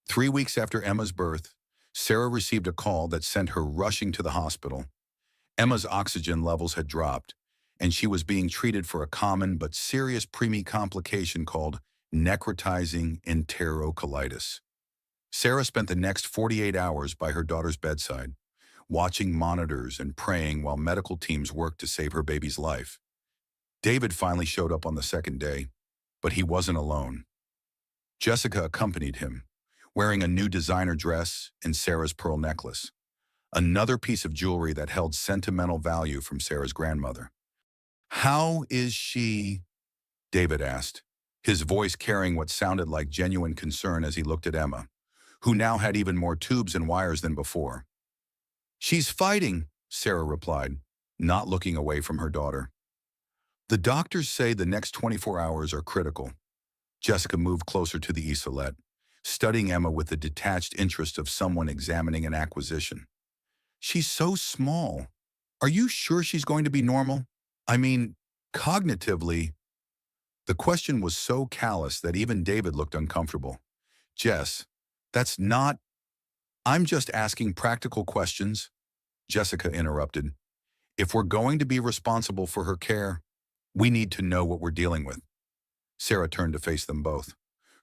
3 weeks after Emma's birth, Sarah received a call that sent her rushing to the hospital. Emma's oxygen levels had dropped, and she was being treated for a common but serious preemie complication called necrotizing enterocolitis. Sarah spent the next 48 hours by her daughter's bedside, watching monitors and praying while medical teams worked to save her baby's life. David finally showed up on the second day, but he wasn't alone. Jessica accompanied him, wearing a new designer dress and Sarah's pearl necklace, another piece of jewelry that held sentimental value from Sarah's grandmother. "How is she?" David asked, his voice carrying what sounded like genuine concern as he looked at Emma, who now had even more tubes and wires than before. "She's fighting," Sarah replied, not looking away from her daughter. "The doctors say the next 24 hours are critical." Jessica moved closer to the esaulette, studying Emma with the detached interest of someone examining an acquisition. "She's so small. Are you sure she's going to be normal? I mean, cognitively." The question was so callous that even David looked uncomfortable. "Jess, that's not—" "I'm just asking practical questions," Jessica interrupted. "If we're going to be responsible for her care, we need to know what we're dealing with." Sarah turned to face them both,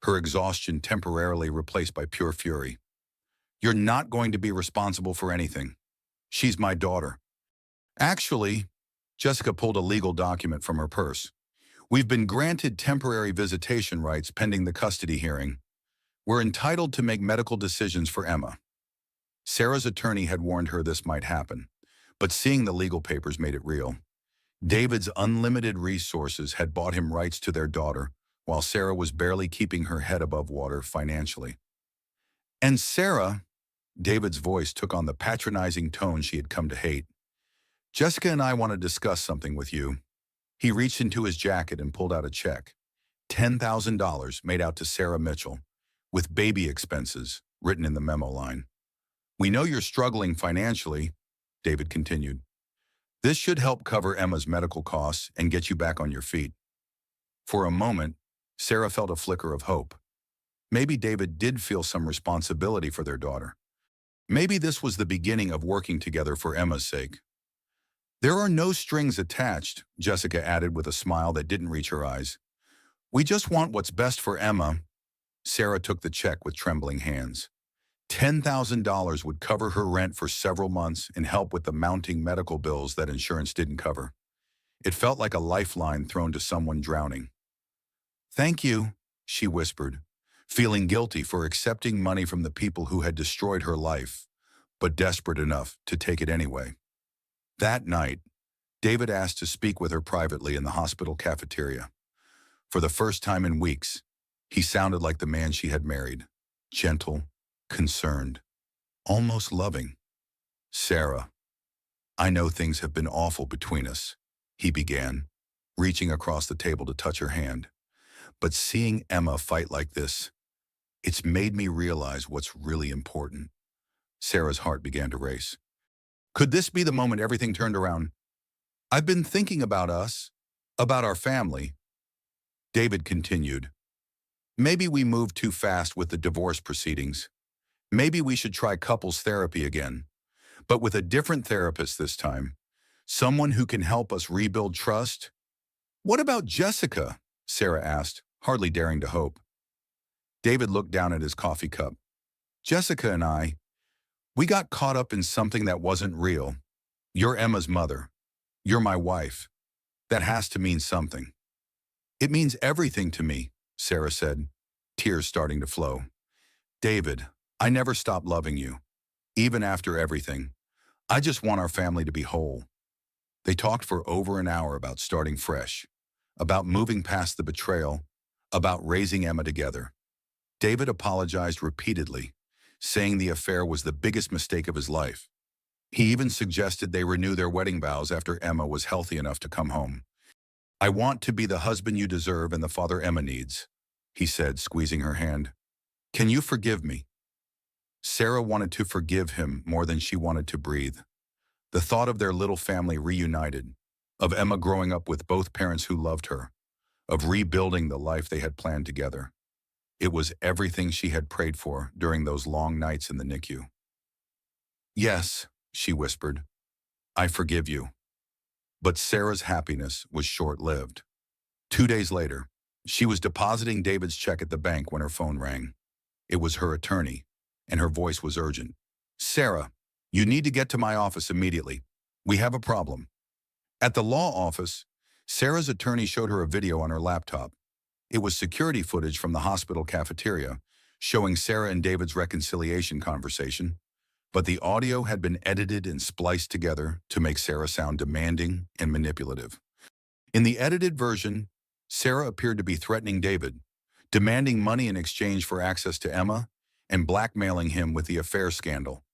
her exhaustion temporarily replaced by pure fury. "You're not going to be responsible for anything. She's my daughter." "Actually," Jessica pulled a legal document from her purse, "we've been granted temporary visitation rights pending the custody hearing. We're entitled to make medical decisions for Emma." Sarah's attorney had warned her this might happen, but seeing the legal papers made it real. David's unlimited resources had bought him rights to their daughter, while Sarah was barely keeping her head above water financially. "And Sarah," David's voice took on the patronizing tone she had come to hate, "Jessica and I want to discuss something with you." He reached into his jacket and pulled out a check, $10,000 made out to Sarah Mitchell, with baby expenses written in the memo line. "We know you're struggling financially," David continued. "This should help cover Emma's medical costs and get you back on your feet." For a moment, Sarah felt a flicker of hope. Maybe David did feel some responsibility for their daughter. Maybe this was the beginning of working together for Emma's sake. "There are no strings attached," Jessica added with a smile that didn't reach her eyes. "We just want what's best for Emma." Sarah took the check with trembling hands. $10,000 would cover her rent for several months and help with the mounting medical bills that insurance didn't cover. It felt like a lifeline thrown to someone drowning. "Thank you," she whispered, feeling guilty for accepting money from the people who had destroyed her life, but desperate enough to take it anyway. That night, David asked to speak with her privately in the hospital cafeteria. For the first time in weeks, he sounded like the man she had married, gentle, concerned, almost loving. "Sarah, I know things have been awful between us," he began, reaching across the table to touch her hand. "But seeing Emma fight like this, it's made me realize what's really important." Sarah's heart began to race. Could this be the moment everything turned around? "I've been thinking about us, about our family," David continued. "Maybe we moved too fast with the divorce proceedings. Maybe we should try couples therapy again, but with a different therapist this time. Someone who can help us rebuild trust." "What about Jessica?" Sarah asked, hardly daring to hope. David looked down at his coffee cup. "Jessica and we got caught up in something that wasn't real. You're Emma's mother. You're my wife. That has to mean something." "It means everything to me," Sarah said, tears starting to flow. "David, I never stopped loving you, even after everything. I just want our family to be whole." They talked for over an hour about starting fresh, about moving past the betrayal, about raising Emma together. David apologized repeatedly, saying the affair was the biggest mistake of his life. He even suggested they renew their wedding vows after Emma was healthy enough to come home. "I want to be the husband you deserve and the father Emma needs," he said, squeezing her hand. "Can you forgive me?" Sarah wanted to forgive him more than she wanted to breathe. The thought of their little family reunited, of Emma growing up with both parents who loved her, of rebuilding the life they had planned together. It was everything she had prayed for during those long nights in the NICU. "Yes," she whispered, "I forgive you." But Sarah's happiness was short-lived. 2 days later, she was depositing David's check at the bank when her phone rang. It was her attorney, and her voice was urgent. "Sarah, you need to get to my office immediately. We have a problem." At the law office, Sarah's attorney showed her a video on her laptop. It was security footage from the hospital cafeteria, showing Sarah and David's reconciliation conversation, but the audio had been edited and spliced together to make Sarah sound demanding and manipulative. In the edited version, Sarah appeared to be threatening David, demanding money in exchange for access to Emma, and blackmailing him with the affair scandal.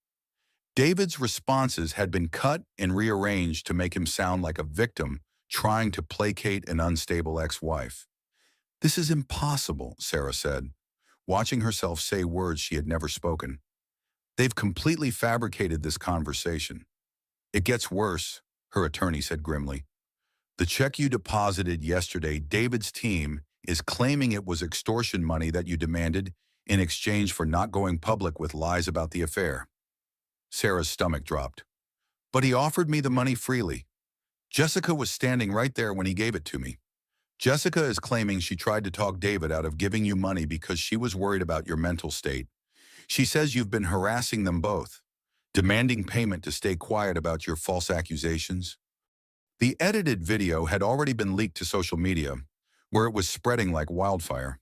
David's responses had been cut and rearranged to make him sound like a victim trying to placate an unstable ex-wife. "This is impossible," Sarah said, watching herself say words she had never spoken. "They've completely fabricated this conversation." "It gets worse," her attorney said grimly. "The check you deposited yesterday, David's team is claiming it was extortion money that you demanded in exchange for not going public with lies about the affair." Sarah's stomach dropped. "But he offered me the money freely. Jessica was standing right there when he gave it to me. Jessica is claiming she tried to talk David out of giving you money because she was worried about your mental state. She says you've been harassing them both, demanding payment to stay quiet about your false accusations." The edited video had already been leaked to social media, where it was spreading like wildfire.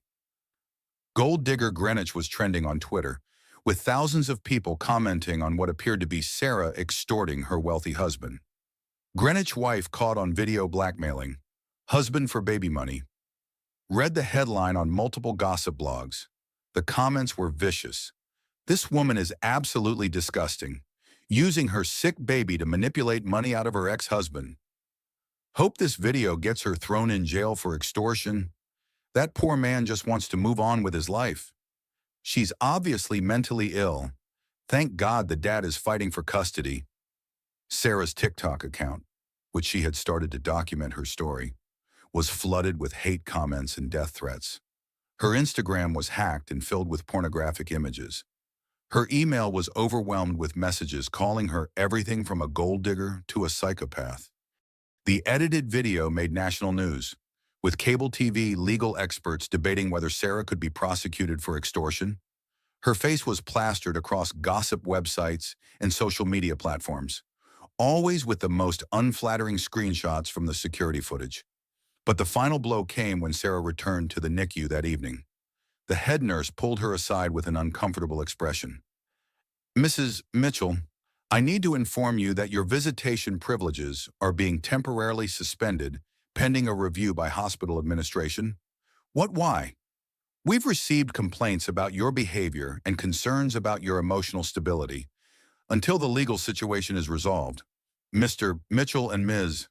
Gold Digger Greenwich was trending on Twitter, with thousands of people commenting on what appeared to be Sarah extorting her wealthy husband. Greenwich wife caught on video blackmailing, husband for baby money. Read the headline on multiple gossip blogs. The comments were vicious. "This woman is absolutely disgusting, using her sick baby to manipulate money out of her ex-husband. Hope this video gets her thrown in jail for extortion. That poor man just wants to move on with his life. She's obviously mentally ill. Thank God the dad is fighting for custody." Sarah's TikTok account, which she had started to document her story, was flooded with hate comments and death threats. Her Instagram was hacked and filled with pornographic images. Her email was overwhelmed with messages calling her everything from a gold digger to a psychopath. The edited video made national news, with cable TV legal experts debating whether Sarah could be prosecuted for extortion. Her face was plastered across gossip websites and social media platforms, always with the most unflattering screenshots from the security footage. But the final blow came when Sarah returned to the NICU that evening. The head nurse pulled her aside with an uncomfortable expression. "Mrs. Mitchell, I need to inform you that your visitation privileges are being temporarily suspended pending a review by hospital administration. What why? We've received complaints about your behavior and concerns about your emotional stability. Until the legal situation is resolved, Mr. Mitchell and Ms.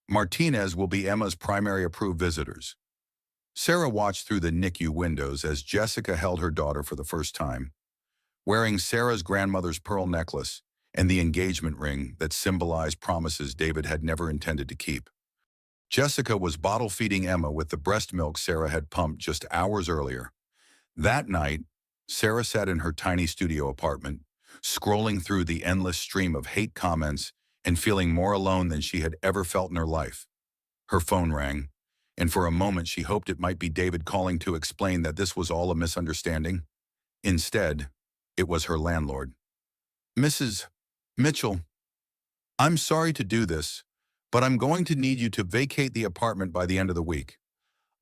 Martinez will be Emma's primary approved visitors. Sarah watched through the NICU windows as Jessica held her daughter for the first time. Wearing Sarah's grandmother's pearl necklace and the engagement ring that symbolized promises David had never intended to keep. Jessica was bottle-feeding Emma with the breast milk Sarah had pumped just hours earlier. That night, Sarah sat in her tiny studio apartment, scrolling through the endless stream of hate comments and feeling more alone than she had ever felt in her life. Her phone rang, and for a moment she hoped it might be David calling to explain that this was all a misunderstanding. Instead, it was her landlord. Mrs. Mitchell, I'm sorry to do this, but I'm going to need you to vacate the apartment by the end of the week.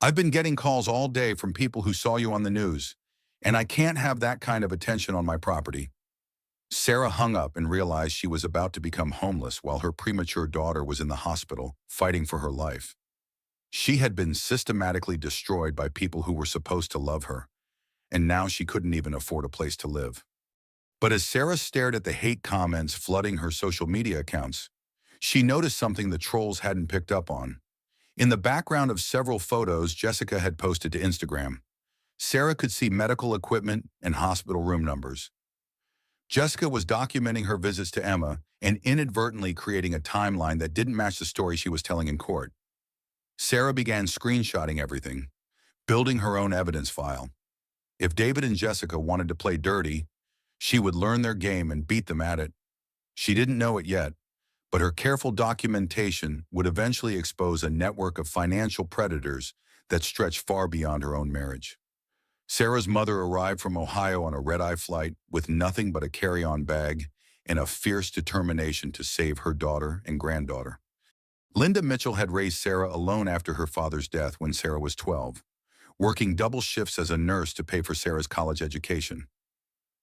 I've been getting calls all day from people who saw you on the news, and I can't have that kind of attention on my property. Sarah hung up and realized she was about to become homeless while her premature daughter was in the hospital, fighting for her life. She had been systematically destroyed by people who were supposed to love her, and now she couldn't even afford a place to live. But as Sarah stared at the hate comments flooding her social media accounts, she noticed something the trolls hadn't picked up on. In the background of several photos Jessica had posted to Instagram, Sarah could see medical equipment and hospital room numbers. Jessica was documenting her visits to Emma and inadvertently creating a timeline that didn't match the story she was telling in court. Sarah began screenshotting everything, building her own evidence file. If David and Jessica wanted to play dirty, she would learn their game and beat them at it. She didn't know it yet, but her careful documentation would eventually expose a network of financial predators that stretched far beyond her own marriage. Sarah's mother arrived from Ohio on a red-eye flight with nothing but a carry-on bag and a fierce determination to save her daughter and granddaughter. Linda Mitchell had raised Sarah alone after her father's death when Sarah was 12, working double shifts as a nurse to pay for Sarah's college education.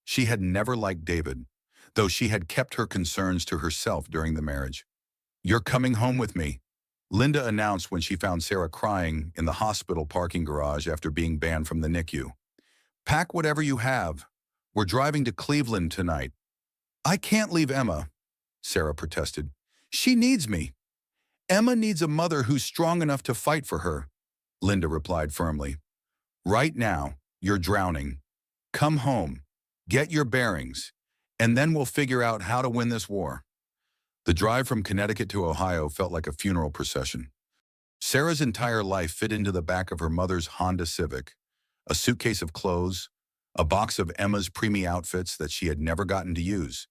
She had never liked David, though she had kept her concerns to herself during the marriage. "You're coming home with me," Linda announced when she found Sarah crying in the hospital parking garage after being banned from the NICU. "Pack whatever you have. We're driving to Cleveland tonight." "I can't leave Emma," Sarah protested. "She needs me." "Emma needs a mother who's strong enough to fight for her," Linda replied firmly. "Right now, you're drowning. Come home, get your bearings, and then we'll figure out how to win this war." The drive from Connecticut to Ohio felt like a funeral procession. Sarah's entire life fit into the back of her mother's Honda Civic, a suitcase of clothes, a box of Emma's preemie outfits that she had never gotten to use,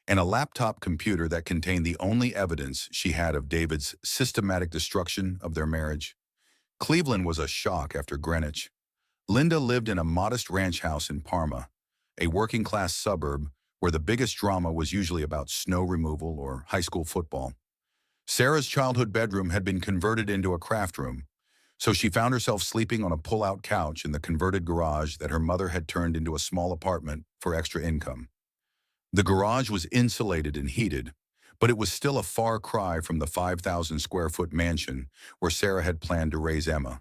and a laptop computer that contained the only evidence she had of David's systematic destruction of their marriage. Cleveland was a shock after Greenwich. Linda lived in a modest ranch house in Parma, a working-class suburb where the biggest drama was usually about snow removal or high school football. Sarah's childhood bedroom had been converted into a craft room, so she found herself sleeping on a pull-out couch in the converted garage that her mother had turned into a small apartment for extra income. The garage was insulated and heated, but it was still a far cry from the 5,000-square-foot mansion where Sarah had planned to raise Emma.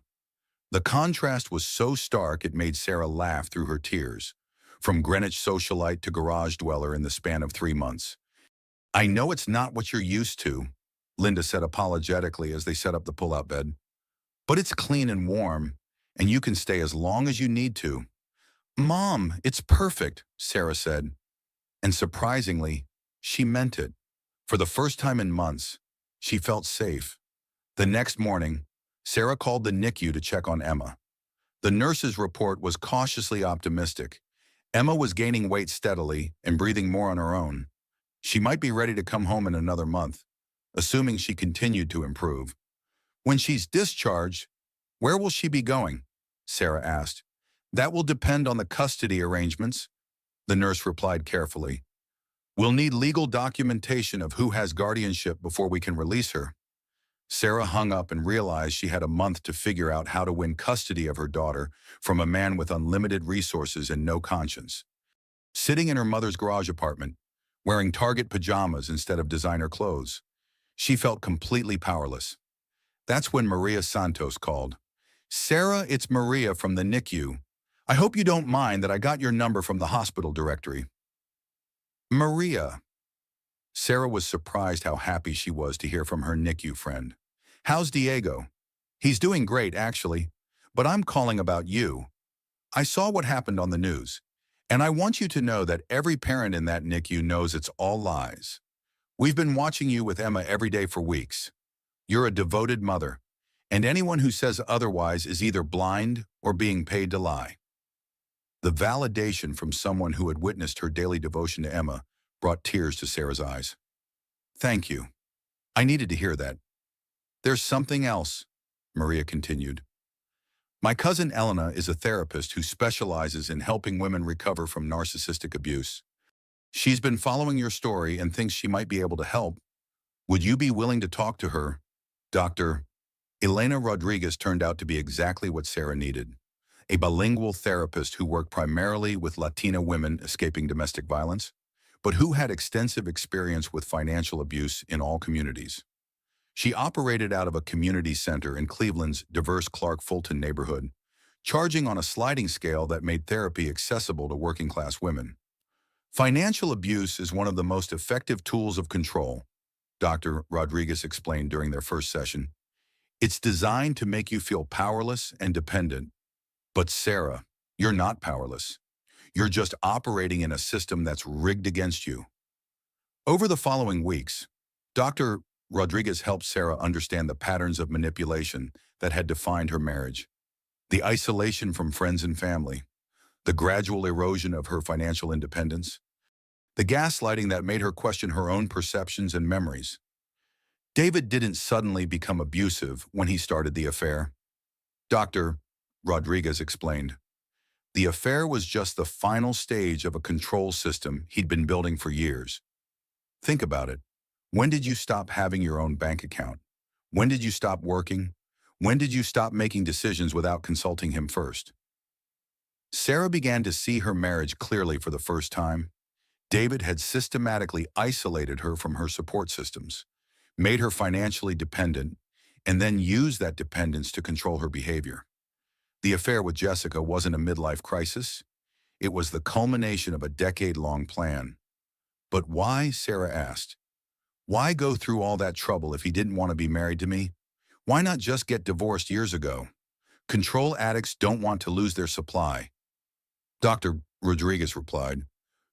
The contrast was so stark it made Sarah laugh through her tears, from Greenwich socialite to garage dweller in the span of 3 months. "I know it's not what you're used to," Linda said apologetically as they set up the pull-out bed. "But it's clean and warm, and you can stay as long as you need to." "Mom, it's perfect," Sarah said. And surprisingly, she meant it. For the first time in months, she felt safe. The next morning, Sarah called the NICU to check on Emma. The nurse's report was cautiously optimistic. Emma was gaining weight steadily and breathing more on her own. She might be ready to come home in another month, assuming she continued to improve. "When she's discharged, where will she be going?" Sarah asked. "That will depend on the custody arrangements," the nurse replied carefully. "We'll need legal documentation of who has guardianship before we can release her." Sarah hung up and realized she had a month to figure out how to win custody of her daughter from a man with unlimited resources and no conscience. Sitting in her mother's garage apartment, wearing Target pajamas instead of designer clothes. She felt completely powerless. That's when Maria Santos called. "Sarah, it's Maria from the NICU. I hope you don't mind that I got your number from the hospital directory." Maria. Sarah was surprised how happy she was to hear from her NICU friend. "How's Diego?" "He's doing great, actually. But I'm calling about you. I saw what happened on the news. And I want you to know that every parent in that NICU knows it's all lies. We've been watching you with Emma every day for weeks. You're a devoted mother. And anyone who says otherwise is either blind or being paid to lie." The validation from someone who had witnessed her daily devotion to Emma brought tears to Sarah's eyes. "Thank you. I needed to hear that." "There's something else," Maria continued. "My cousin Elena is a therapist who specializes in helping women recover from narcissistic abuse. She's been following your story and thinks she might be able to help. Would you be willing to talk to her?" Dr. Elena Rodriguez turned out to be exactly what Sarah needed. A bilingual therapist who worked primarily with Latina women escaping domestic violence, but who had extensive experience with financial abuse in all communities. She operated out of a community center in Cleveland's diverse Clark Fulton neighborhood, charging on a sliding scale that made therapy accessible to working-class women. "Financial abuse is one of the most effective tools of control," Dr. Rodriguez explained during their first session. "It's designed to make you feel powerless and dependent. But Sarah, you're not powerless. You're just operating in a system that's rigged against you." Over the following weeks, Dr. Rodriguez helped Sarah understand the patterns of manipulation that had defined her marriage, the isolation from friends and family, the gradual erosion of her financial independence, the gaslighting that made her question her own perceptions and memories. David didn't suddenly become abusive when he started the affair. Dr. Rodriguez explained. The affair was just the final stage of a control system he'd been building for years. Think about it. When did you stop having your own bank account? When did you stop working? When did you stop making decisions without consulting him first? Sarah began to see her marriage clearly for the first time. David had systematically isolated her from her support systems, made her financially dependent, and then used that dependence to control her behavior. The affair with Jessica wasn't a midlife crisis. It was the culmination of a decade-long plan. "But why?" Sarah asked. "Why go through all that trouble if he didn't want to be married to me? Why not just get divorced years ago? Control addicts don't want to lose their supply." Dr. Rodriguez replied,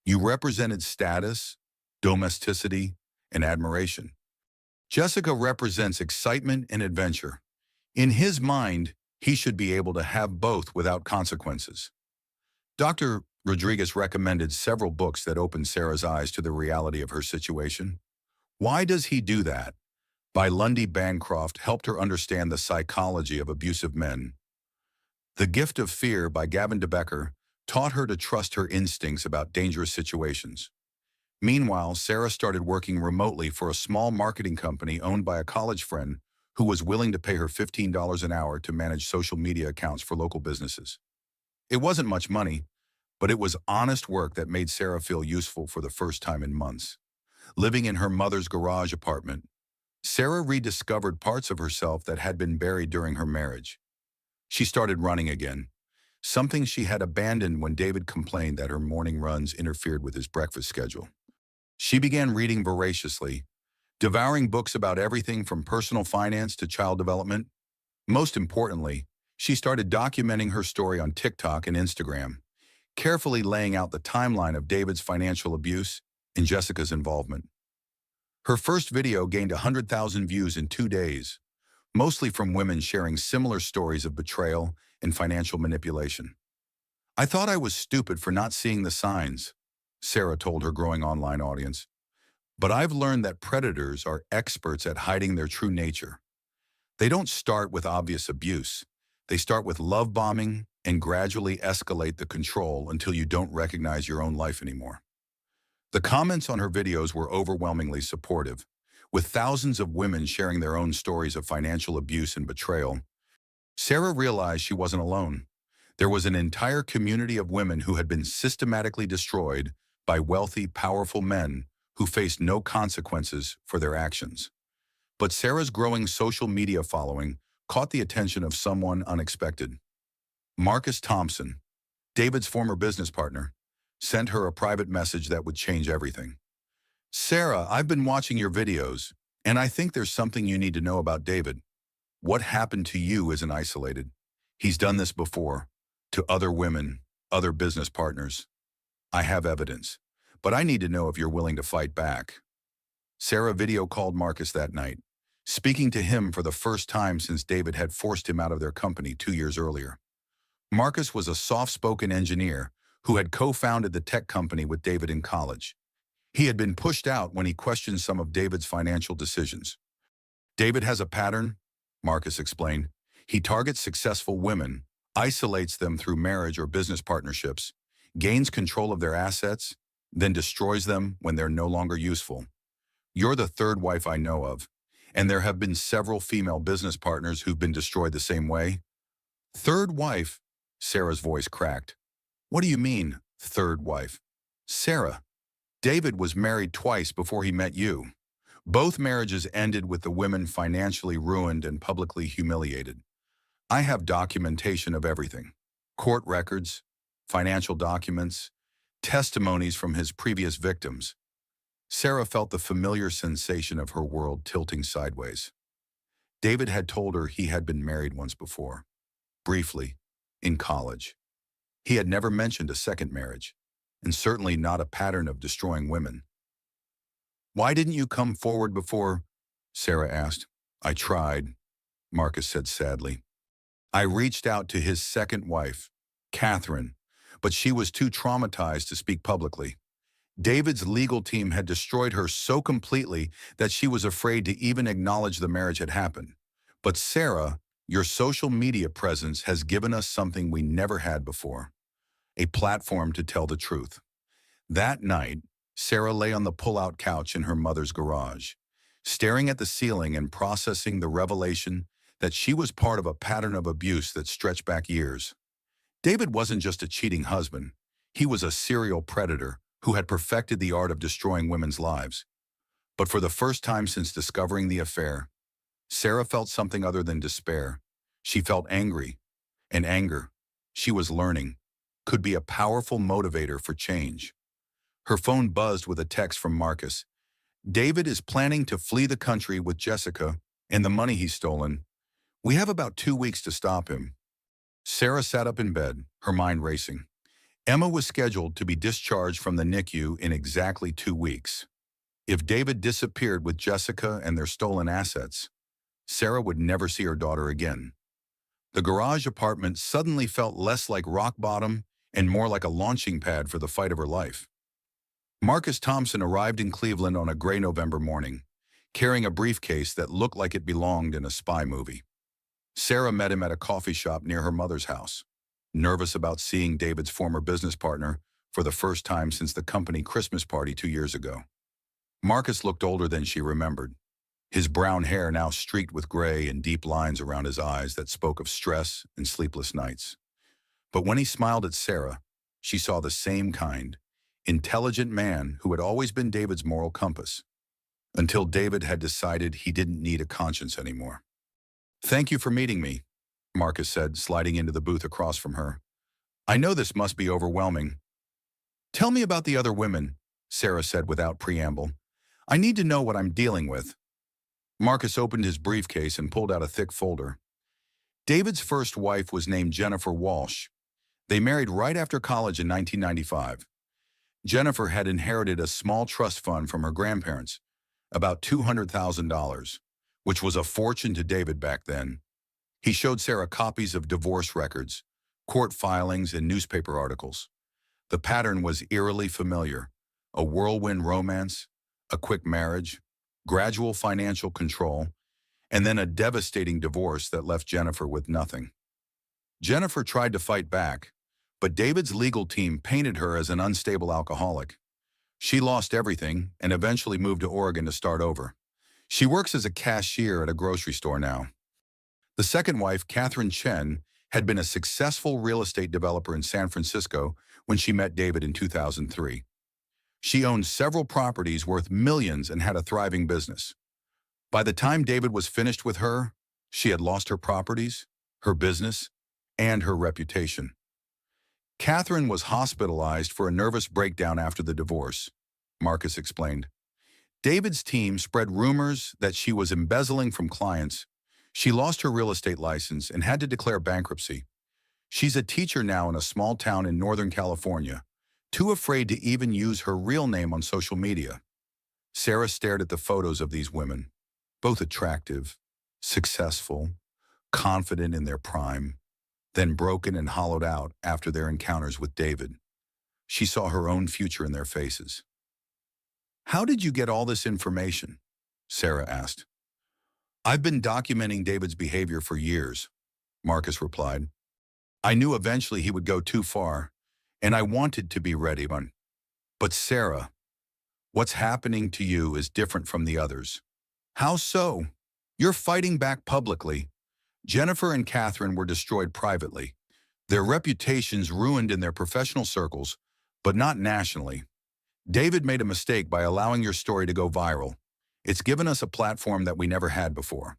"You represented status, domesticity, and admiration. Jessica represents excitement and adventure. In his mind, he should be able to have both without consequences." Dr. Rodriguez recommended several books that opened Sarah's eyes to the reality of her situation. Why Does He Do That? By Lundy Bancroft helped her understand the psychology of abusive men. The Gift of Fear by Gavin DeBecker taught her to trust her instincts about dangerous situations. Meanwhile, Sarah started working remotely for a small marketing company owned by a college friend who was willing to pay her $15 an hour to manage social media accounts for local businesses. It wasn't much money, but it was honest work that made Sarah feel useful for the first time in months. Living in her mother's garage apartment, Sarah rediscovered parts of herself that had been buried during her marriage. She started running again, something she had abandoned when David complained that her morning runs interfered with his breakfast schedule. She began reading voraciously, devouring books about everything from personal finance to child development. Most importantly, she started documenting her story on TikTok and Instagram, carefully laying out the timeline of David's financial abuse and Jessica's involvement. Her first video gained 100,000 views in 2 days, mostly from women sharing similar stories of betrayal and financial manipulation. "I thought I was stupid for not seeing the signs," Sarah told her growing online audience. "But I've learned that predators are experts at hiding their true nature. They don't start with obvious abuse. They start with love bombing and gradually escalate the control until you don't recognize your own life anymore." The comments on her videos were overwhelmingly supportive, with thousands of women sharing their own stories of financial abuse and betrayal. Sarah realized she wasn't alone. There was an entire community of women who had been systematically destroyed by wealthy, powerful men who faced no consequences for their actions. But Sarah's growing social media following caught the attention of someone unexpected. Marcus Thompson, David's former business partner, sent her a private message that would change everything. "Sarah, I've been watching your videos, and I think there's something you need to know about David. What happened to you isn't isolated. He's done this before, to other women, other business partners. I have evidence, but I need to know if you're willing to fight back." Sarah video called Marcus that night, speaking to him for the first time since David had forced him out of their company 2 years earlier. Marcus was a soft-spoken engineer who had co-founded the tech company with David in college. He had been pushed out when he questioned some of David's financial decisions. "David has a pattern," Marcus explained. "He targets successful women, isolates them through marriage or business partnerships, gains control of their assets, then destroys them when they're no longer useful. You're the third wife I know of, and there have been several female business partners who've been destroyed the same way." "Third wife?" Sarah's voice cracked. "What do you mean, third wife?" "Sarah, David was married twice before he met you. Both marriages ended with the women financially ruined and publicly humiliated. I have documentation of everything. Court records, financial documents, testimonies from his previous victims." Sarah felt the familiar sensation of her world tilting sideways. David had told her he had been married once before, briefly, in college. He had never mentioned a second marriage, and certainly not a pattern of destroying women. "Why didn't you come forward before?" Sarah asked. "I tried," Marcus said sadly. "I reached out to his second wife, Catherine, but she was too traumatized to speak publicly. David's legal team had destroyed her so completely that she was afraid to even acknowledge the marriage had happened. But Sarah, your social media presence has given us something we never had before, a platform to tell the truth." That night, Sarah lay on the pull-out couch in her mother's garage, staring at the ceiling and processing the revelation that she was part of a pattern of abuse that stretched back years. David wasn't just a cheating husband. He was a serial predator who had perfected the art of destroying women's lives. But for the first time since discovering the affair, Sarah felt something other than despair. She felt angry, and anger, she was learning, could be a powerful motivator for change. Her phone buzzed with a text from Marcus. "David is planning to flee the country with Jessica and the money he's stolen. We have about 2 weeks to stop him." Sarah sat up in bed, her mind racing. Emma was scheduled to be discharged from the NICU in exactly 2 weeks. If David disappeared with Jessica and their stolen assets, Sarah would never see her daughter again. The garage apartment suddenly felt less like rock bottom and more like a launching pad for the fight of her life. Marcus Thompson arrived in Cleveland on a gray November morning, carrying a briefcase that looked like it belonged in a spy movie. Sarah met him at a coffee shop near her mother's house, nervous about seeing David's former business partner for the first time since the company Christmas party 2 years ago. Marcus looked older than she remembered, his brown hair now streaked with gray and deep lines around his eyes that spoke of stress and sleepless nights. But when he smiled at Sarah, she saw the same kind, intelligent man who had always been David's moral compass, until David had decided he didn't need a conscience anymore. "Thank you for meeting me," Marcus said, sliding into the booth across from her. "I know this must be overwhelming." "Tell me about the other women," Sarah said without preamble. "I need to know what I'm dealing with." Marcus opened his briefcase and pulled out a thick folder. David's first wife was named Jennifer Walsh. They married right after college in 1995. Jennifer had inherited a small trust fund from her grandparents, about $200,000, which was a fortune to David back then. He showed Sarah copies of divorce records, court filings, and newspaper articles. The pattern was eerily familiar: a whirlwind romance, a quick marriage, gradual financial control, and then a devastating divorce that left Jennifer with nothing. Jennifer tried to fight back, but David's legal team painted her as an unstable alcoholic. She lost everything and eventually moved to Oregon to start over. She works as a cashier at a grocery store now. The second wife, Catherine Chen, had been a successful real estate developer in San Francisco when she met David in 2003. She owned several properties worth millions and had a thriving business. By the time David was finished with her, she had lost her properties, her business, and her reputation. Catherine was hospitalized for a nervous breakdown after the divorce, Marcus explained. David's team spread rumors that she was embezzling from clients. She lost her real estate license and had to declare bankruptcy. She's a teacher now in a small town in Northern California, too afraid to even use her real name on social media. Sarah stared at the photos of these women, both attractive, successful, confident in their prime, then broken and hollowed out after their encounters with David. She saw her own future in their faces. "How did you get all this information?" Sarah asked. "I've been documenting David's behavior for years," Marcus replied. "I knew eventually he would go too far, and I wanted to be ready. But Sarah, what's happening to you is different from the others." "How so?" "You're fighting back publicly. Jennifer and Catherine were destroyed privately. Their reputations ruined in their professional circles, but not nationally. David made a mistake by allowing your story to go viral. It's given us a platform that we never had before."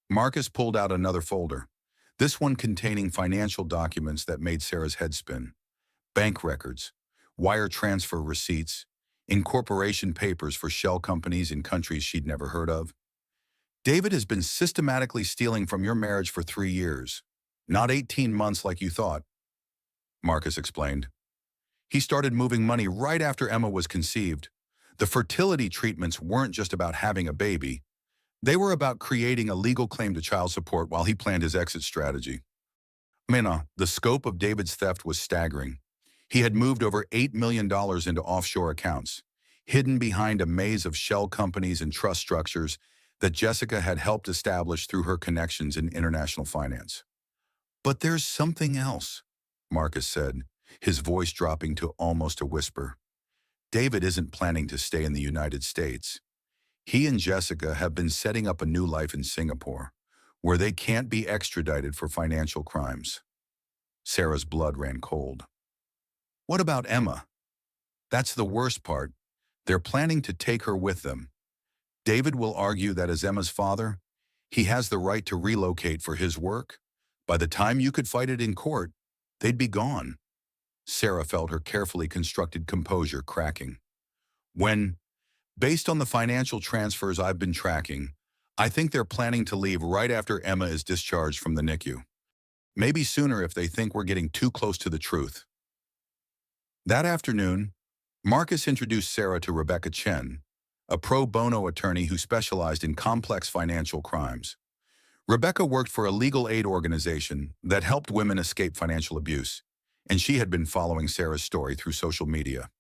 Marcus pulled out another folder, this one containing financial documents that made Sarah's head spin. Bank records, wire transfer receipts, incorporation papers for shell companies in countries she'd never heard of. "David has been systematically stealing from your marriage for 3 years, not 18 months like you thought," Marcus explained. "He started moving money right after Emma was conceived. The fertility treatments weren't just about having a baby. They were about creating a legal claim to child support while he planned his exit strategy." The scope of David's theft was staggering. He had moved over $8 million into offshore accounts, hidden behind a maze of shell companies and trust structures that Jessica had helped establish through her connections in international finance. "But there's something else," Marcus said, his voice dropping to almost a whisper. "David isn't planning to stay in the United States. He and Jessica have been setting up a new life in Singapore, where they can't be extradited for financial crimes." Sarah's blood ran cold. "What about Emma?" "That's the worst part. They're planning to take her with them. David will argue that as Emma's father, he has the right to relocate for his work. By the time you could fight it in court, they'd be gone." Sarah felt her carefully constructed composure cracking. Based on the financial transfers I've been tracking, I think they're planning to leave right after Emma is discharged from the NICU. Maybe sooner if they think we're getting too close to the truth." That afternoon, Marcus introduced Sarah to Rebecca Chen, a pro bono attorney who specialized in complex financial crimes. Rebecca worked for a legal aid organization that helped women escape financial abuse, and she had been following Sarah's story through social media.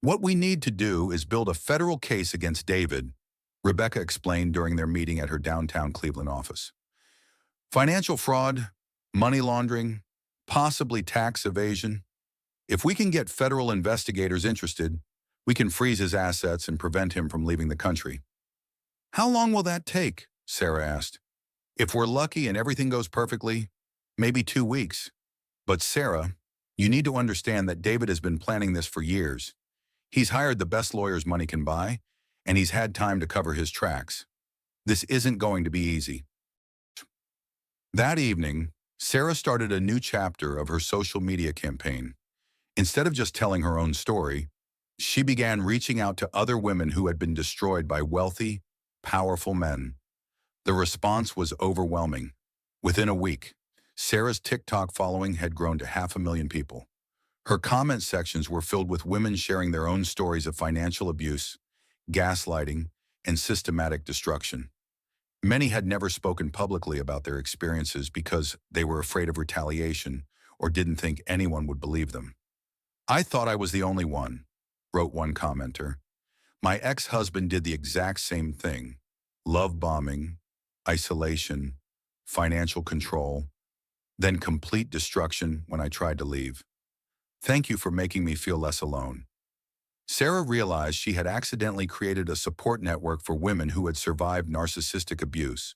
"What we need to do is build a federal case against David," Rebecca explained during their meeting at her downtown Cleveland office. "Financial fraud, money laundering, possibly tax evasion. If we can get federal investigators interested, we can freeze his assets and prevent him from leaving the country." "How long will that take?" Sarah asked. "If we're lucky and everything goes perfectly, maybe 2 weeks. But Sarah, you need to understand that David has been planning this for years. He's hired the best lawyers money can buy, and he's had time to cover his tracks. This isn't going to be easy." That evening, Sarah started a new chapter of her social media campaign. Instead of just telling her own story, she began reaching out to other women who had been destroyed by wealthy, powerful men. The response was overwhelming. Within a week, Sarah's TikTok following had grown to 500,000 people. Her comment sections were filled with women sharing their own stories of financial abuse, gaslighting, and systematic destruction. Many had never spoken publicly about their experiences because they were afraid of retaliation or didn't think anyone would believe them. "I thought I was the only one," wrote one commenter. "My ex-husband did the exact same thing. Love bombing, isolation, financial control, then complete destruction when I tried to leave. Thank you for making me feel less alone." Sarah realized she had accidentally created a support network for women who had survived narcissistic abuse.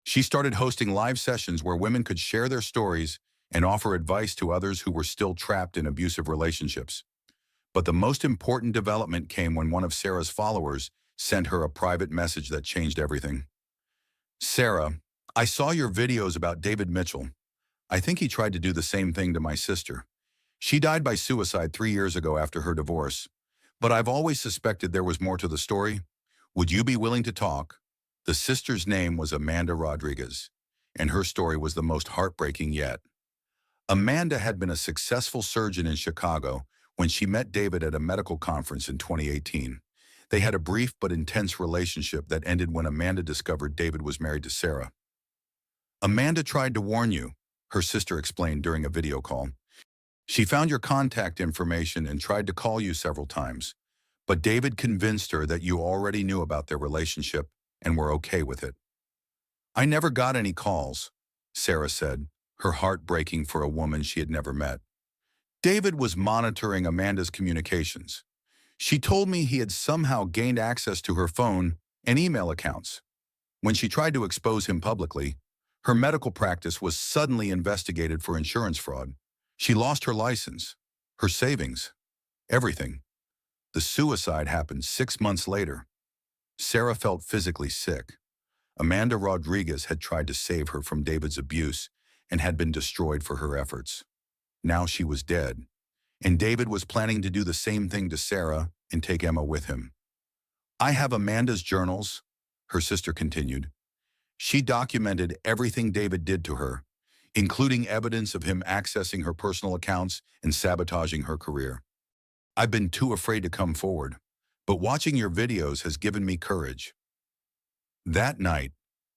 She started hosting live sessions where women could share their stories and offer advice to others who were still trapped in abusive relationships. But the most important development came when one of Sarah's followers sent her a private message that changed everything. Sarah, I saw your videos about David Mitchell. I think he tried to do the same thing to my sister. She died by suicide 3 years ago after her divorce. But I've always suspected there was more to the story. Would you be willing to talk? The sister's name was Amanda Rodriguez, and her story was the most heartbreaking yet. Amanda had been a successful surgeon in Chicago when she met David at a medical conference in 2018. They had a brief but intense relationship that ended when Amanda discovered David was married to Sarah. Amanda tried to warn you, her sister explained during a video call. She found your contact information and tried to call you several times, but David convinced her that you already knew about their relationship and were okay with it. I never got any calls, Sarah said, her heart breaking for a woman she had never met. David was monitoring Amanda's communications. She told me he had somehow gained access to her phone and email accounts. When she tried to expose him publicly, her medical practice was suddenly investigated for insurance fraud. She lost her license, her savings, everything. The suicide happened 6 months later. Sarah felt physically sick. Amanda Rodriguez had tried to save her from David's abuse and had been destroyed for her efforts. Now she was dead, and David was planning to do the same thing to Sarah and take Emma with him. I have Amanda's journals, her sister continued. She documented everything David did to her, including evidence of him accessing her personal accounts and sabotaging her career. I've been too afraid to come forward, but watching your videos has given me courage. That night,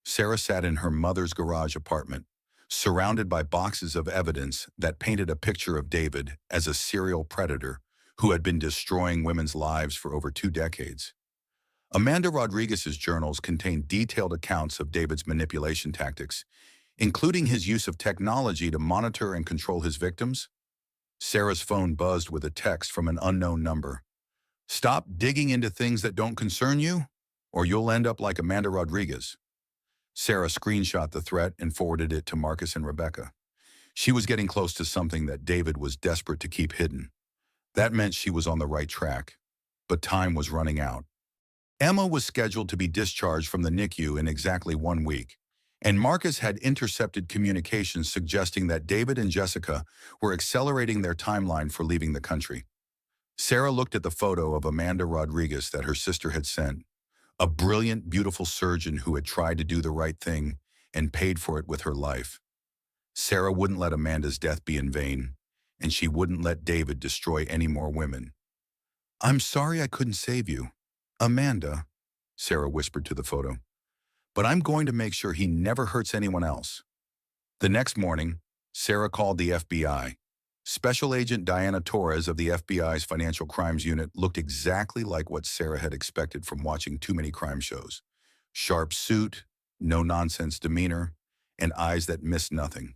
Sarah sat in her mother's garage apartment, surrounded by boxes of evidence that painted a picture of David as a serial predator who had been destroying women's lives for over 2 decades. Amanda Rodriguez's journals contained detailed accounts of David's manipulation tactics, including his use of technology to monitor and control his victims. Sarah's phone buzzed with a text from an unknown number. Stop digging into things that don't concern you, or you'll end up like Amanda Rodriguez. Sarah screenshot the threat and forwarded it to Marcus and Rebecca. She was getting close to something that David was desperate to keep hidden. That meant she was on the right track, but time was running out. Emma was scheduled to be discharged from the NICU in exactly 1 week, and Marcus had intercepted communications suggesting that David and Jessica were accelerating their timeline for leaving the country. Sarah looked at the photo of Amanda Rodriguez that her sister had sent, a brilliant, beautiful surgeon who had tried to do the right thing and paid for it with her life. Sarah wouldn't let Amanda's death be in vain, and she wouldn't let David destroy any more women. I'm sorry I couldn't save you, Amanda, Sarah whispered to the photo, but I'm going to make sure he never hurts anyone else. The next morning, Sarah called the FBI. Special Agent Diana Torres of the FBI's Financial Crimes Unit looked exactly like what Sarah had expected from watching too many crime shows. Sharp suit, no-nonsense demeanor, and eyes that missed nothing.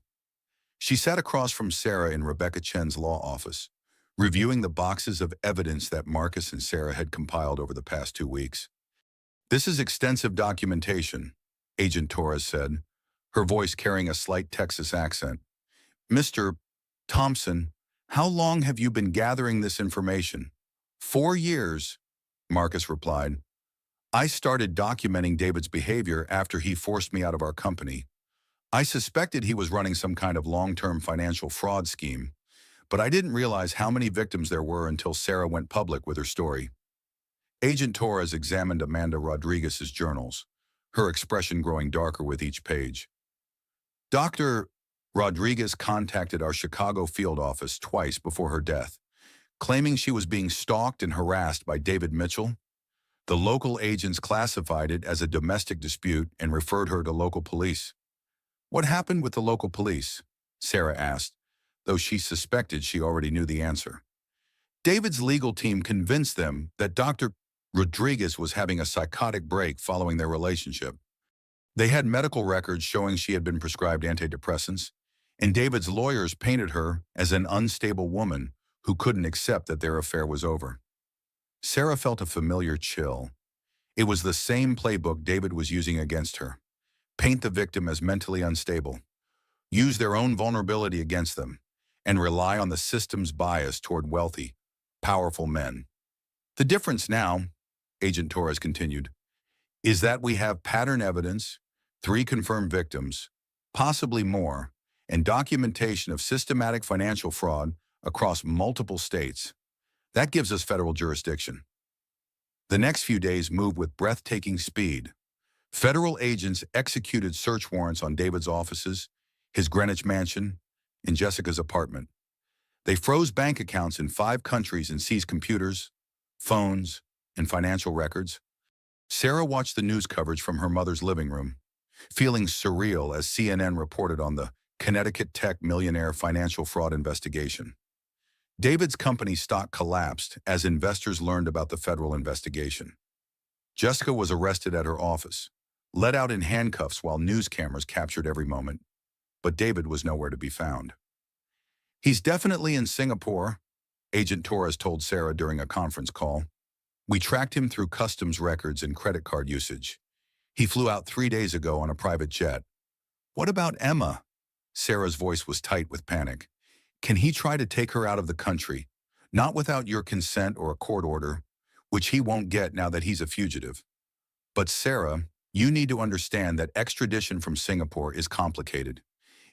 She sat across from Sarah in Rebecca Chen's law office, reviewing the boxes of evidence that Marcus and Sarah had compiled over the past 2 weeks. This is extensive documentation, Agent Torres said, her voice carrying a slight Texas accent. Mr. Thompson, how long have you been gathering this information? 4 years, Marcus replied. I started documenting David's behavior after he forced me out of our company. I suspected he was running some kind of long-term financial fraud scheme, but I didn't realize how many victims there were until Sarah went public with her story. Agent Torres examined Amanda Rodriguez's journals, her expression growing darker with each page. Dr. Rodriguez contacted our Chicago field office twice before her death, claiming she was being stalked and harassed by David Mitchell. The local agents classified it as a domestic dispute and referred her to local police. What happened with the local police? Sarah asked, though she suspected she already knew the answer. David's legal team convinced them that Dr. Rodriguez was having a psychotic break following their relationship. They had medical records showing she had been prescribed antidepressants, and David's lawyers painted her as an unstable woman who couldn't accept that their affair was over. Sarah felt a familiar chill. It was the same playbook David was using against her. Paint the victim as mentally unstable, use their own vulnerability against them, and rely on the system's bias toward wealthy, powerful men. The difference now, Agent Torres continued, is that we have pattern evidence, 3 confirmed victims, possibly more, and documentation of systematic financial fraud across multiple states. That gives us federal jurisdiction. The next few days moved with breathtaking speed. Federal agents executed search warrants on David's offices, his Greenwich mansion, and Jessica's apartment. They froze bank accounts in 5 countries and seized computers, phones, and financial records. Sarah watched the news coverage from her mother's living room, feeling surreal as CNN reported on the Connecticut Tech Millionaire financial fraud investigation. David's company's stock collapsed as investors learned about the federal investigation. Jessica was arrested at her office, let out in handcuffs while news cameras captured every moment, but David was nowhere to be found. "He's definitely in Singapore," Agent Torres told Sarah during a conference call. "We tracked him through customs records and credit card usage. He flew out 3 days ago on a private jet." "What about Emma?" Sarah's voice was tight with panic. "Can he try to take her out of the country, not without your consent or a court order, which he won't get now that he's a fugitive?" "But Sarah, you need to understand that extradition from Singapore is complicated.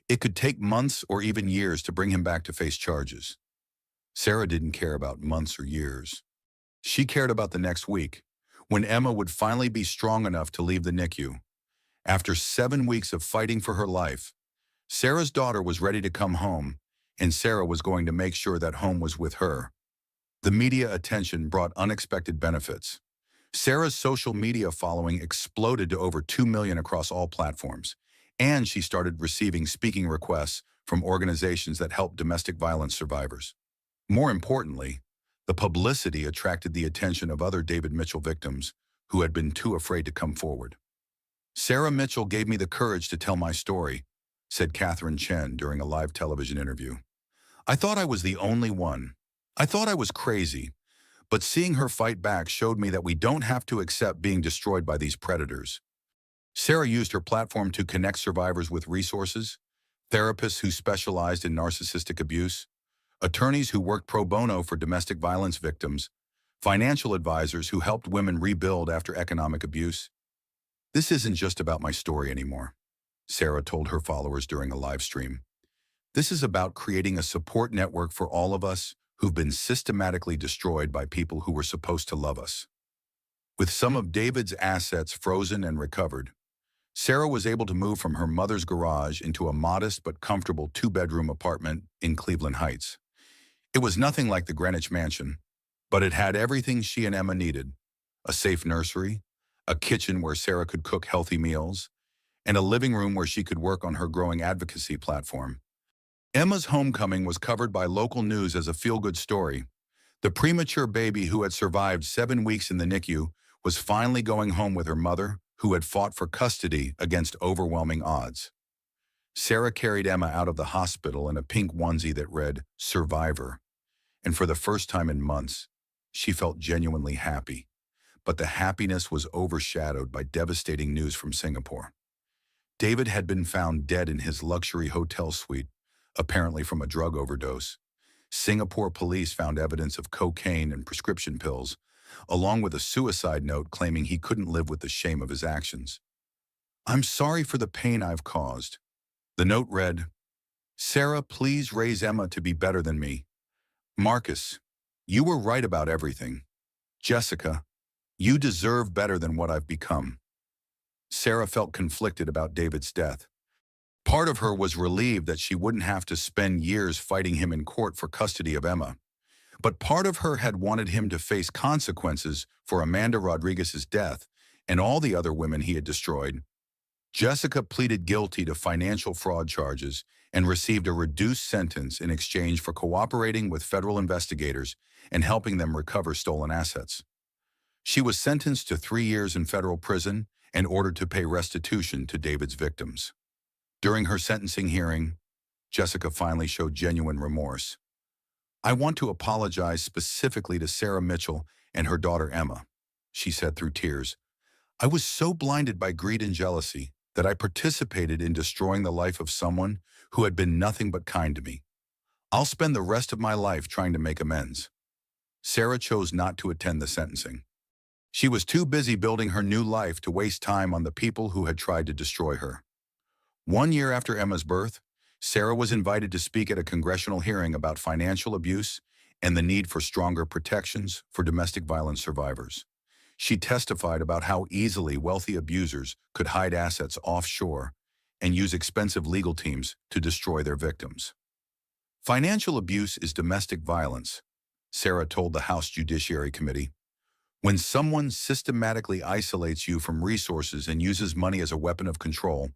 It could take months or even years to bring him back to face charges." Sarah didn't care about months or years. She cared about the next week, when Emma would finally be strong enough to leave the NICU. After 7 weeks of fighting for her life, Sarah's daughter was ready to come home, and Sarah was going to make sure that home was with her. The media attention brought unexpected benefits. Sarah's social media following exploded to over 2 million across all platforms, and she started receiving speaking requests from organizations that help domestic violence survivors. More importantly, the publicity attracted the attention of other David Mitchell victims who had been too afraid to come forward. "Sarah Mitchell gave me the courage to tell my story," said Catherine Chen during a live television interview. "I thought I was the only one. I thought I was crazy, but seeing her fight back showed me that we don't have to accept being destroyed by these predators." Sarah used her platform to connect survivors with resources, therapists who specialized in narcissistic abuse, attorneys who worked pro bono for domestic violence victims, financial advisors who helped women rebuild after economic abuse. "This isn't just about my story anymore," Sarah told her followers during a live stream. "This is about creating a support network for all of us who've been systematically destroyed by people who were supposed to love us." With some of David's assets frozen and recovered, Sarah was able to move from her mother's garage into a modest but comfortable 2-bedroom apartment in Cleveland Heights. It was nothing like the Greenwich mansion, but it had everything she and Emma needed: a safe nursery, a kitchen where Sarah could cook healthy meals, and a living room where she could work on her growing advocacy platform. Emma's homecoming was covered by local news as a feel-good story. The premature baby who had survived 7 weeks in the NICU was finally going home with her mother, who had fought for custody against overwhelming odds. Sarah carried Emma out of the hospital in a pink onesie that read, "Survivor." And for the first time in months, she felt genuinely happy. But the happiness was overshadowed by devastating news from Singapore. David had been found dead in his luxury hotel suite, apparently from a drug overdose. Singapore police found evidence of cocaine and prescription pills, along with a suicide note claiming he couldn't live with the shame of his actions. "I'm sorry for the pain I've caused." The note read, "Sarah, please raise Emma to be better than me. Marcus, you were right about everything. Jessica, you deserve better than what I've become." Sarah felt conflicted about David's death. Part of her was relieved that she wouldn't have to spend years fighting him in court for custody of Emma. But part of her had wanted him to face consequences for Amanda Rodriguez's death and all the other women he had destroyed. Jessica pleaded guilty to financial fraud charges and received a reduced sentence in exchange for cooperating with federal investigators and helping them recover stolen assets. She was sentenced to 3 years in federal prison and ordered to pay restitution to David's victims. During her sentencing hearing, Jessica finally showed genuine remorse. "I want to apologize specifically to Sarah Mitchell and her daughter Emma," she said through tears. "I was so blinded by greed and jealousy that I participated in destroying the life of someone who had been nothing but kind to me. I'll spend the rest of my life trying to make amends." Sarah chose not to attend the sentencing. She was too busy building her new life to waste time on the people who had tried to destroy her. 1 year after Emma's birth, Sarah was invited to speak at a congressional hearing about financial abuse and the need for stronger protections for domestic violence survivors. She testified about how easily wealthy abusers could hide assets offshore and use expensive legal teams to destroy their victims. Financial abuse is domestic violence, Sarah told the House Judiciary Committee. When someone systematically isolates you from resources and uses money as a weapon of control,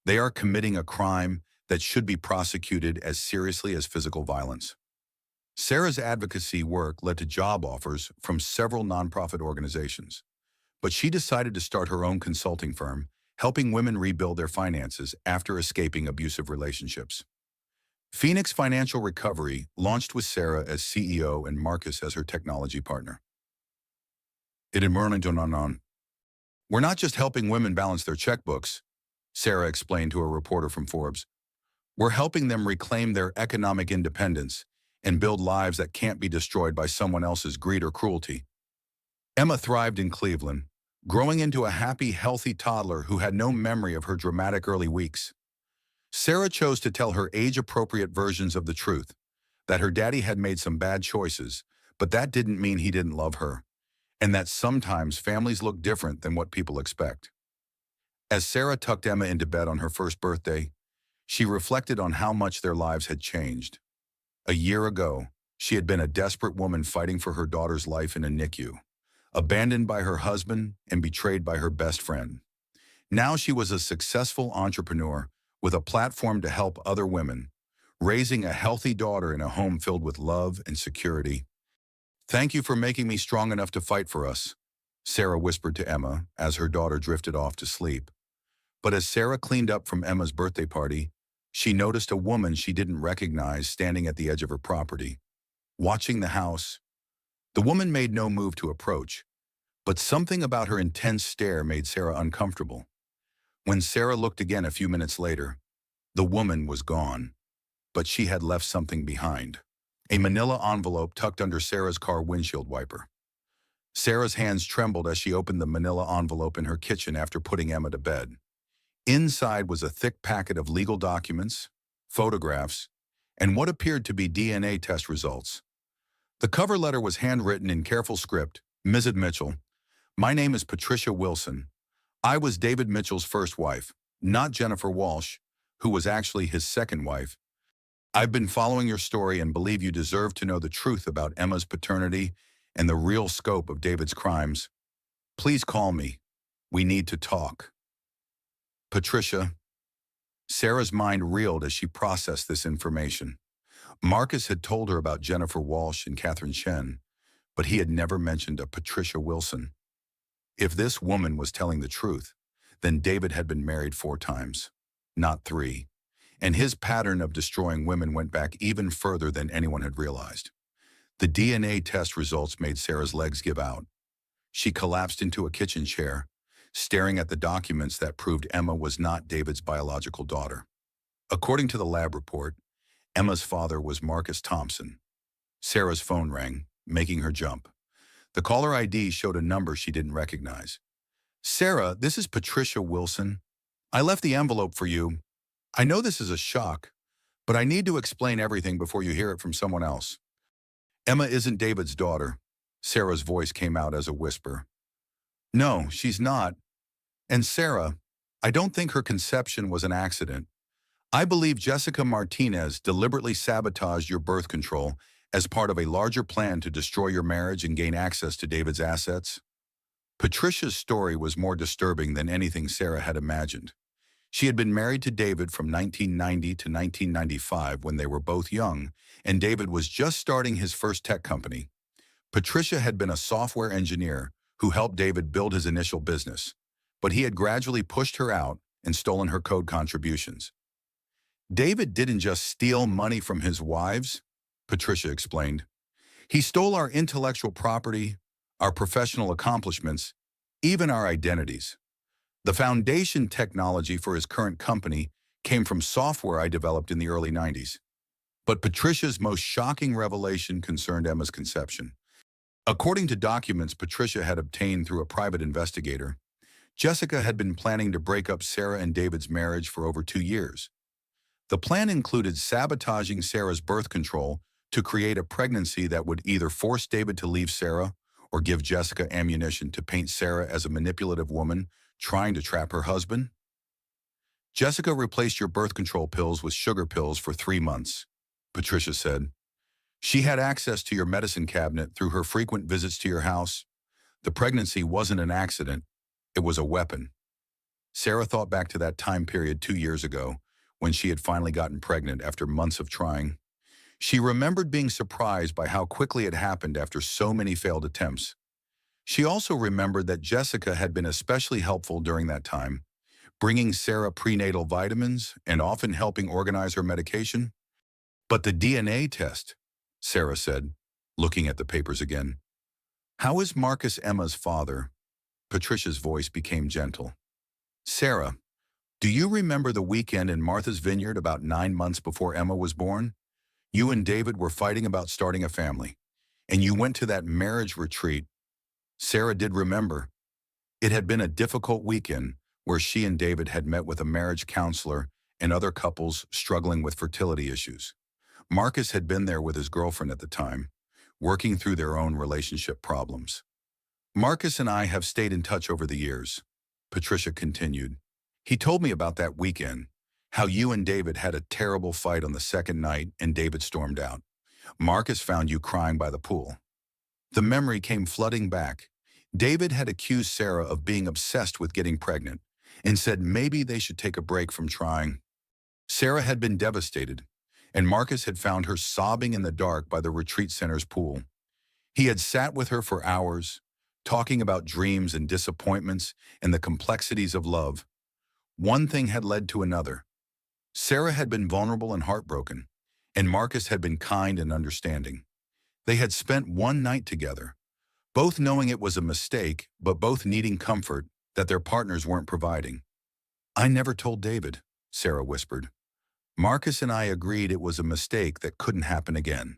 they are committing a crime that should be prosecuted as seriously as physical violence. Sarah's advocacy work led to job offers from several nonprofit organizations, but she decided to start her own consulting firm, helping women rebuild their finances after escaping abusive relationships. Phoenix Financial Recovery launched with Sarah as CEO and Marcus as her technology partner. We're not just helping women balance their checkbooks, Sarah explained to a reporter from Forbes. We're helping them reclaim their economic independence and build lives that can't be destroyed by someone else's greed or cruelty. Emma thrived in Cleveland, growing into a happy, healthy toddler who had no memory of her dramatic early weeks. Sarah chose to tell her age-appropriate versions of the truth, that her daddy had made some bad choices, but that didn't mean he didn't love her, and that sometimes families look different than what people expect. As Sarah tucked Emma into bed on her first birthday, she reflected on how much their lives had changed. A year ago, she had been a desperate woman fighting for her daughter's life in a NICU, abandoned by her husband and betrayed by her best friend. Now she was a successful entrepreneur with a platform to help other women, raising a healthy daughter in a home filled with love and security. "Thank you for making me strong enough to fight for us," Sarah whispered to Emma as her daughter drifted off to sleep. But as Sarah cleaned up from Emma's birthday party, she noticed a woman she didn't recognize standing at the edge of her property, watching the house. The woman made no move to approach, but something about her intense stare made Sarah uncomfortable. When Sarah looked again a few minutes later, the woman was gone, but she had left something behind. A manila envelope tucked under Sarah's car windshield wiper. Sarah's hands trembled as she opened the manila envelope in her kitchen after putting Emma to bed. Inside was a thick packet of legal documents, photographs, and what appeared to be DNA test results. The cover letter was handwritten in careful script. "Mrs. Mitchell, my name is Patricia Wilson. I was David Mitchell's first wife, not Jennifer Walsh, who was actually his second wife. I've been following your story and believe you deserve to know the truth about Emma's paternity and the real scope of David's crimes. Please call me. We need to talk." Patricia. Sarah's mind reeled as she processed this information. Marcus had told her about Jennifer Walsh and Catherine Chen, but he had never mentioned a Patricia Wilson. If this woman was telling the truth, then David had been married 4 times, not 3, and his pattern of destroying women went back even further than anyone had realized. The DNA test results made Sarah's legs give out. She collapsed into a kitchen chair, staring at the documents that proved Emma was not David's biological daughter. According to the lab report, Emma's father was Marcus Thompson. Sarah's phone rang, making her jump. The caller ID showed a number she didn't recognize. "Sarah, this is Patricia Wilson. I left the envelope for you. I know this is a shock, but I need to explain everything before you hear it from someone else." "Emma isn't David's daughter." Sarah's voice came out as a whisper. "No, she's not. And Sarah, I don't think her conception was an accident. I believe Jessica Martinez deliberately sabotaged your birth control as part of a larger plan to destroy your marriage and gain access to David's assets." Patricia's story was more disturbing than anything Sarah had imagined. She had been married to David from 1990 to 1995 when they were both young, and David was just starting his first tech company. Patricia had been a software engineer who helped David build his initial business, but he had gradually pushed her out and stolen her code contributions. "David didn't just steal money from his wives," Patricia explained. "He stole our intellectual property, our professional accomplishments, even our identities. The foundation technology for his current company came from software I developed in the early 90s. But Patricia's most shocking revelation concerned Emma's conception. According to documents Patricia had obtained through a private investigator, Jessica had been planning to break up Sarah and David's marriage for over 2 years. The plan included sabotaging Sarah's birth control to create a pregnancy that would either force David to leave Sarah or give Jessica ammunition to paint Sarah as a manipulative woman trying to trap her husband. Jessica replaced your birth control pills with sugar pills for 3 months, Patricia said. She had access to your medicine cabinet through her frequent visits to your house. The pregnancy wasn't an accident, it was a weapon. Sarah thought back to that time period 2 years ago, when she had finally gotten pregnant after months of trying. She remembered being surprised by how quickly it happened after so many failed attempts. She also remembered that Jessica had been especially helpful during that time, bringing Sarah prenatal vitamins and often helping organize her medication. But the DNA test, Sarah said, looking at the papers again. How is Marcus Emma's father? Patricia's voice became gentle. Sarah, do you remember the weekend in Martha's Vineyard about 9 months before Emma was born? You and David were fighting about starting a family, and you went to that marriage retreat. Sarah did remember. It had been a difficult weekend where she and David had met with a marriage counselor and other couples struggling with fertility issues. Marcus had been there with his girlfriend at the time, working through their own relationship problems. Marcus and I have stayed in touch over the years, Patricia continued. He told me about that weekend, how you and David had a terrible fight on the second night and David stormed out. Marcus found you crying by the pool. The memory came flooding back. David had accused Sarah of being obsessed with getting pregnant and said maybe they should take a break from trying. Sarah had been devastated, and Marcus had found her sobbing in the dark by the retreat center's pool. He had sat with her for hours, talking about dreams and disappointments and the complexities of love. One thing had led to another. Sarah had been vulnerable and heartbroken, and Marcus had been kind and understanding. They had spent one night together, both knowing it was a mistake, but both needing comfort that their partners weren't providing. I never told David, Sarah whispered. Marcus and I agreed it was a mistake that couldn't happen again.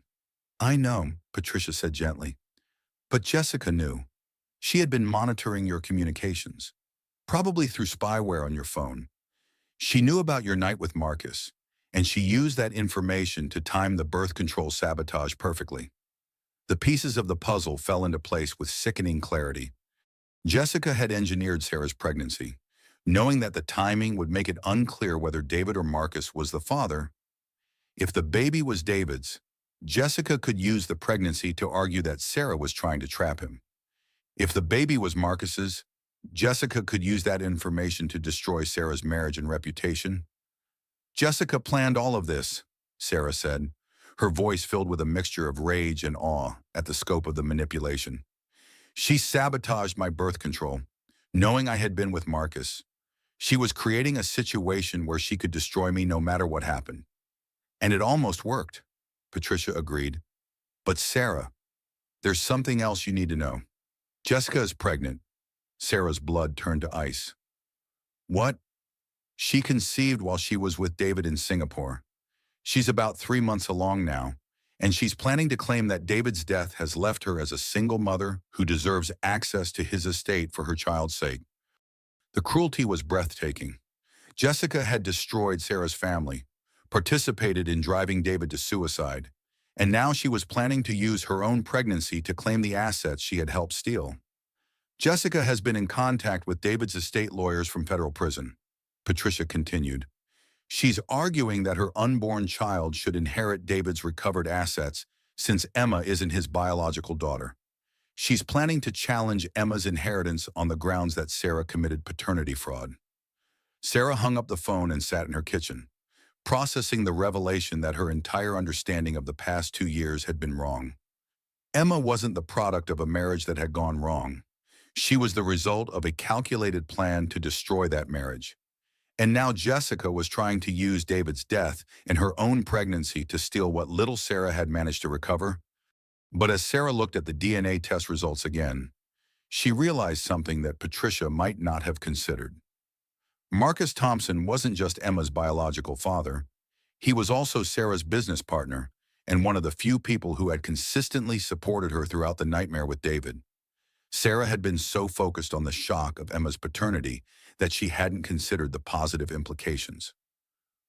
I know, Patricia said gently. But Jessica knew. She had been monitoring your communications, probably through spyware on your phone. She knew about your night with Marcus, and she used that information to time the birth control sabotage perfectly. The pieces of the puzzle fell into place with sickening clarity. Jessica had engineered Sarah's pregnancy, knowing that the timing would make it unclear whether David or Marcus was the father. If the baby was David's, Jessica could use the pregnancy to argue that Sarah was trying to trap him. If the baby was Marcus's, Jessica could use that information to destroy Sarah's marriage and reputation. Jessica planned all of this, Sarah said, her voice filled with a mixture of rage and awe at the scope of the manipulation. She sabotaged my birth control, knowing I had been with Marcus. She was creating a situation where she could destroy me no matter what happened. And it almost worked, Patricia agreed. But Sarah, there's something else you need to know. Jessica is pregnant. Sarah's blood turned to ice. What? She conceived while she was with David in Singapore. She's about 3 months along now, and she's planning to claim that David's death has left her as a single mother who deserves access to his estate for her child's sake. The cruelty was breathtaking. Jessica had destroyed Sarah's family, participated in driving David to suicide, and now she was planning to use her own pregnancy to claim the assets she had helped steal. Jessica has been in contact with David's estate lawyers from federal prison, Patricia continued. She's arguing that her unborn child should inherit David's recovered assets since Emma isn't his biological daughter. She's planning to challenge Emma's inheritance on the grounds that Sarah committed paternity fraud. Sarah hung up the phone and sat in her kitchen, processing the revelation that her entire understanding of the past 2 years had been wrong. Emma wasn't the product of a marriage that had gone wrong. She was the result of a calculated plan to destroy that marriage. And now Jessica was trying to use David's death and her own pregnancy to steal what little Sarah had managed to recover. But as Sarah looked at the DNA test results again, she realized something that Patricia might not have considered. Marcus Thompson wasn't just Emma's biological father. He was also Sarah's business partner and one of the few people who had consistently supported her throughout the nightmare with David. Sarah had been so focused on the shock of Emma's paternity that she hadn't considered the positive implications.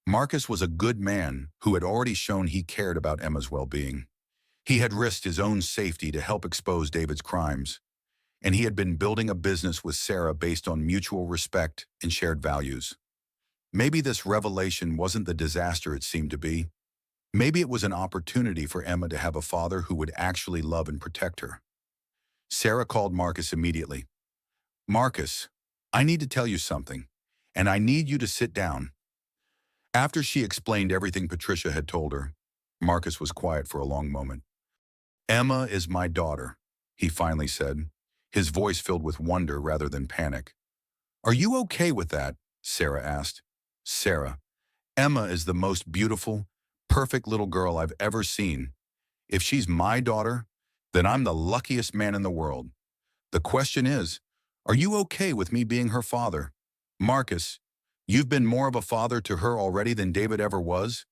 Marcus was a good man who had already shown he cared about Emma's well-being. He had risked his own safety to help expose David's crimes, and he had been building a business with Sarah based on mutual respect and shared values. Maybe this revelation wasn't the disaster it seemed to be. Maybe it was an opportunity for Emma to have a father who would actually love and protect her. Sarah called Marcus immediately. "Marcus, I need to tell you something, and I need you to sit down." After she explained everything Patricia had told her, Marcus was quiet for a long moment. "Emma is my daughter," he finally said, his voice filled with wonder rather than panic. "Are you okay with that?" Sarah asked. "Sarah, Emma is the most beautiful, perfect little girl I've ever seen. If she's my daughter, then I'm the luckiest man in the world. The question is, are you okay with me being her father? Marcus, you've been more of a father to her already than David ever was.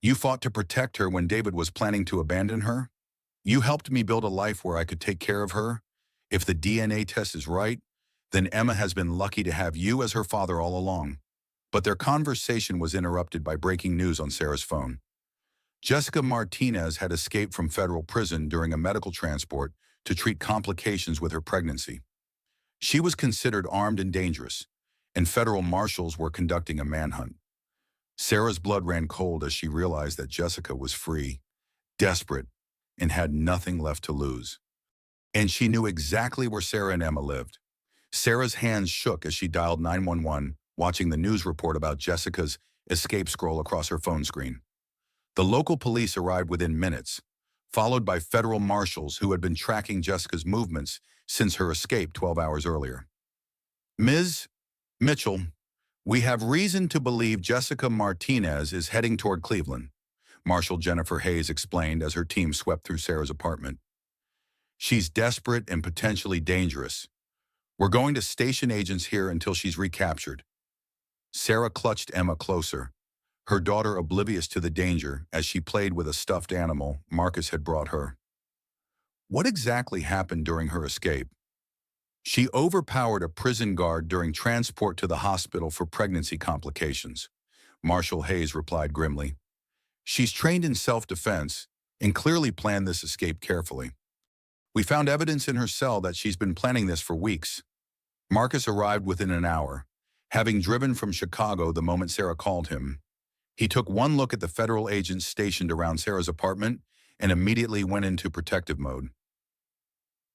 You fought to protect her when David was planning to abandon her. You helped me build a life where I could take care of her. If the DNA test is right, then Emma has been lucky to have you as her father all along." But their conversation was interrupted by breaking news on Sarah's phone. Jessica Martinez had escaped from federal prison during a medical transport to treat complications with her pregnancy. She was considered armed and dangerous, and federal marshals were conducting a manhunt. Sarah's blood ran cold as she realized that Jessica was free, desperate, and had nothing left to lose. And she knew exactly where Sarah and Emma lived. Sarah's hands shook as she dialed 911, watching the news report about Jessica's escape scroll across her phone screen. The local police arrived within minutes, followed by federal marshals who had been tracking Jessica's movements since her escape 12 hours earlier. "Ms. Mitchell, we have reason to believe Jessica Martinez is heading toward Cleveland," Marshal Jennifer Hayes explained as her team swept through Sarah's apartment. "She's desperate and potentially dangerous. We're going to station agents here until she's recaptured." Sarah clutched Emma closer, her daughter oblivious to the danger as she played with a stuffed animal Marcus had brought her. What exactly happened during her escape? She overpowered a prison guard during transport to the hospital for pregnancy complications, Marshal Hayes replied grimly. She's trained in self-defense and clearly planned this escape carefully. We found evidence in her cell that she's been planning this for weeks. Marcus arrived within an hour, having driven from Chicago the moment Sarah called him. He took one look at the federal agents stationed around Sarah's apartment and immediately went into protective mode.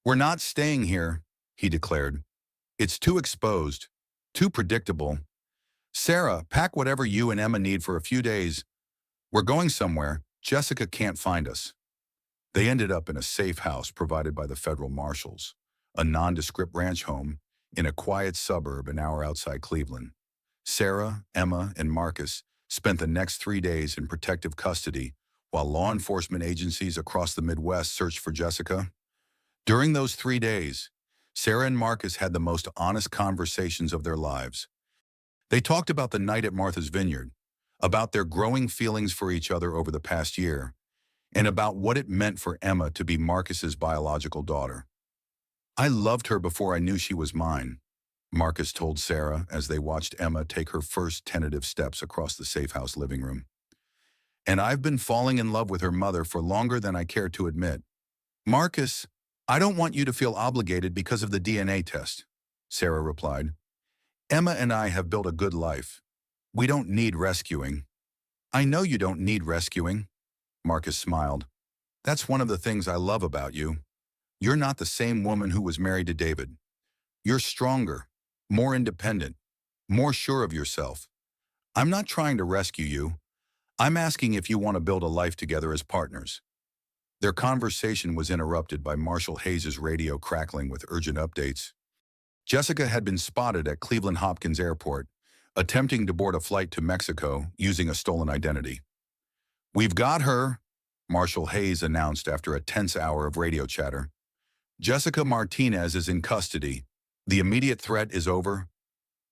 "We're not staying here," he declared. "It's too exposed, too predictable. Sarah, pack whatever you and Emma need for a few days. We're going somewhere. Jessica can't find us." They ended up in a safe house provided by the federal marshals, a nondescript ranch home in a quiet suburb an hour outside Cleveland. Sarah, Emma, and Marcus spent the next 3 days in protective custody while law enforcement agencies across the Midwest searched for Jessica. During those 3 days, Sarah and Marcus had the most honest conversations of their lives. They talked about the night at Martha's Vineyard, about their growing feelings for each other over the past year, and about what it meant for Emma to be Marcus's biological daughter. "I loved her before I knew she was mine," Marcus told Sarah as they watched Emma take her first tentative steps across the safe house living room. "And I've been falling in love with her mother for longer than I care to admit." "Marcus, I don't want you to feel obligated because of the DNA test," Sarah replied. "Emma and I have built a good life. We don't need rescuing." "I know you don't need rescuing," Marcus smiled. "That's one of the things I love about you. You're not the same woman who was married to David. You're stronger, more independent, more sure of yourself. I'm not trying to rescue you. I'm asking if you want to build a life together as partners." Their conversation was interrupted by Marshal Hayes' radio crackling with urgent updates. Jessica had been spotted at Cleveland Hopkins Airport, attempting to board a flight to Mexico using a stolen identity. "We've got her," Marshal Hayes announced after a tense hour of radio chatter. "Jessica Martinez is in custody. The immediate threat is over."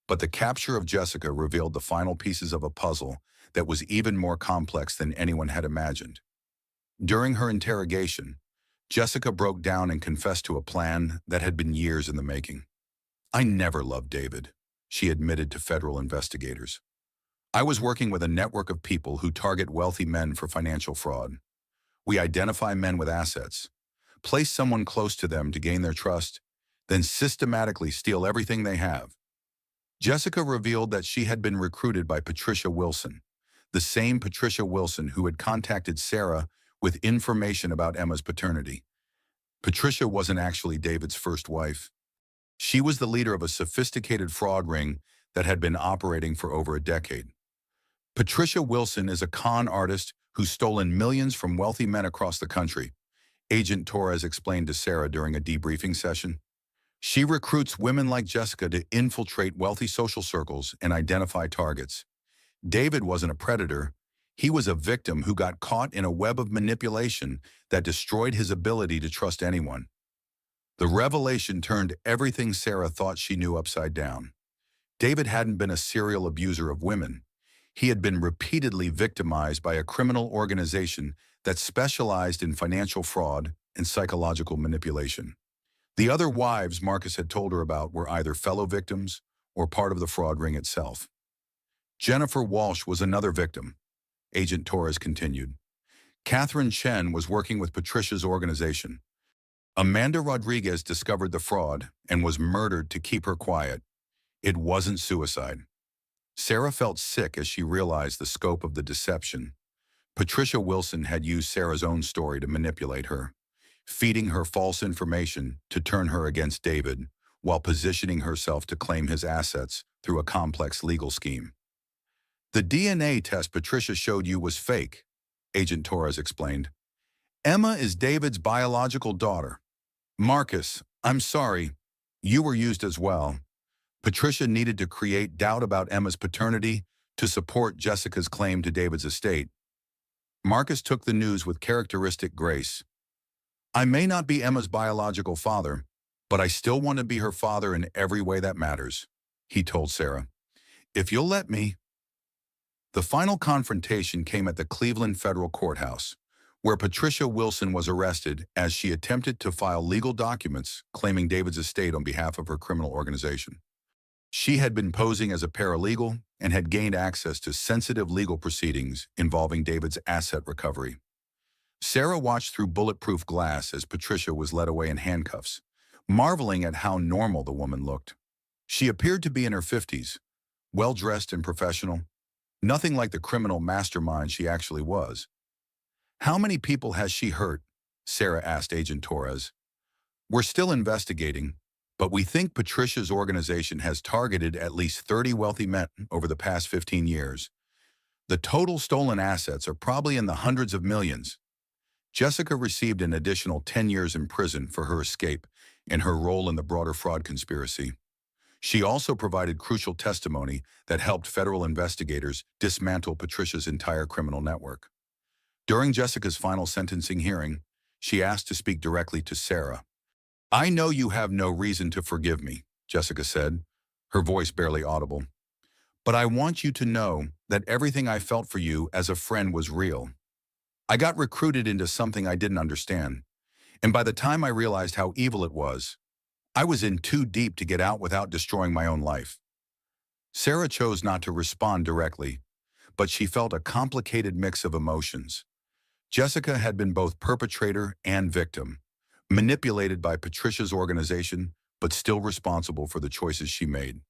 But the capture of Jessica revealed the final pieces of a puzzle that was even more complex than anyone had imagined. During her interrogation, Jessica broke down and confessed to a plan that had been years in the making. "I never loved David," she admitted to federal investigators. "I was working with a network of people who target wealthy men for financial fraud. We identify men with assets, place someone close to them to gain their trust, then systematically steal everything they have." Jessica revealed that she had been recruited by Patricia Wilson, the same Patricia Wilson who had contacted Sarah with information about Emma's paternity. Patricia wasn't actually David's first wife. She was the leader of a sophisticated fraud ring that had been operating for over a decade. Patricia Wilson is a con artist who's stolen millions from wealthy men across the country, Agent Torres explained to Sarah during a debriefing session. She recruits women like Jessica to infiltrate wealthy social circles and identify targets. David wasn't a predator. He was a victim who got caught in a web of manipulation that destroyed his ability to trust anyone. The revelation turned everything Sarah thought she knew upside down. David hadn't been a serial abuser of women. He had been repeatedly victimized by a criminal organization that specialized in financial fraud and psychological manipulation. The other wives Marcus had told her about were either fellow victims or part of the fraud ring itself. Jennifer Walsh was another victim, Agent Torres continued. Catherine Chen was working with Patricia's organization. Amanda Rodriguez discovered the fraud and was murdered to keep her quiet. It wasn't suicide. Sarah felt sick as she realized the scope of the deception. Patricia Wilson had used Sarah's own story to manipulate her, feeding her false information to turn her against David, while positioning herself to claim his assets through a complex legal scheme. "The DNA test Patricia showed you was fake," Agent Torres explained. "Emma is David's biological daughter. Marcus, I'm sorry, you were used as well." Patricia needed to create doubt about Emma's paternity to support Jessica's claim to David's estate. Marcus took the news with characteristic grace. "I may not be Emma's biological father, but I still want to be her father in every way that matters," he told Sarah. "If you'll let me." The final confrontation came at the Cleveland Federal Courthouse, where Patricia Wilson was arrested as she attempted to file legal documents claiming David's estate on behalf of her criminal organization. She had been posing as a paralegal and had gained access to sensitive legal proceedings involving David's asset recovery. Sarah watched through bulletproof glass as Patricia was led away in handcuffs, marveling at how normal the woman looked. She appeared to be in her 50s, well-dressed and professional, nothing like the criminal mastermind she actually was. "How many people has she hurt?" Sarah asked Agent Torres. "We're still investigating, but we think Patricia's organization has targeted at least 30 wealthy men over the past 15 years. The total stolen assets are probably in the hundreds of millions." Jessica received an additional 10 years in prison for her escape and her role in the broader fraud conspiracy. She also provided crucial testimony that helped federal investigators dismantle Patricia's entire criminal network. During Jessica's final sentencing hearing, she asked to speak directly to Sarah. "I know you have no reason to forgive me," Jessica said, her voice barely audible. "But I want you to know that everything I felt for you as a friend was real. I got recruited into something I didn't understand, and by the time I realized how evil it was, I was in too deep to get out without destroying my own life." Sarah chose not to respond directly, but she felt a complicated mix of emotions. Jessica had been both perpetrator and victim, manipulated by Patricia's organization, but still responsible for the choices she made.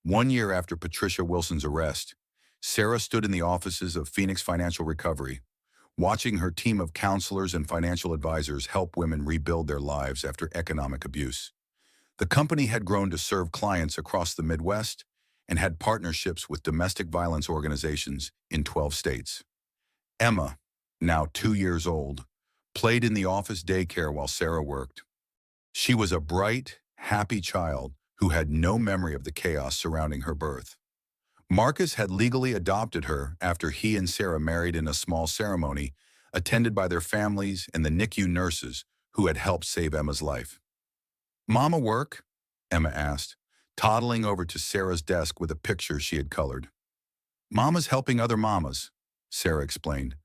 1 year after Patricia Wilson's arrest, Sarah stood in the offices of Phoenix Financial Recovery, watching her team of counselors and financial advisors help women rebuild their lives after economic abuse. The company had grown to serve clients across the Midwest and had partnerships with domestic violence organizations in 12 states. Emma, now 2 years old, played in the office daycare while Sarah worked. She was a bright, happy child who had no memory of the chaos surrounding her birth. Marcus had legally adopted her after he and Sarah married in a small ceremony attended by their families and the NICU nurses who had helped save Emma's life. "Mama work?" Emma asked, toddling over to Sarah's desk with a picture she had colored. "Mama's helping other mamas," Sarah explained.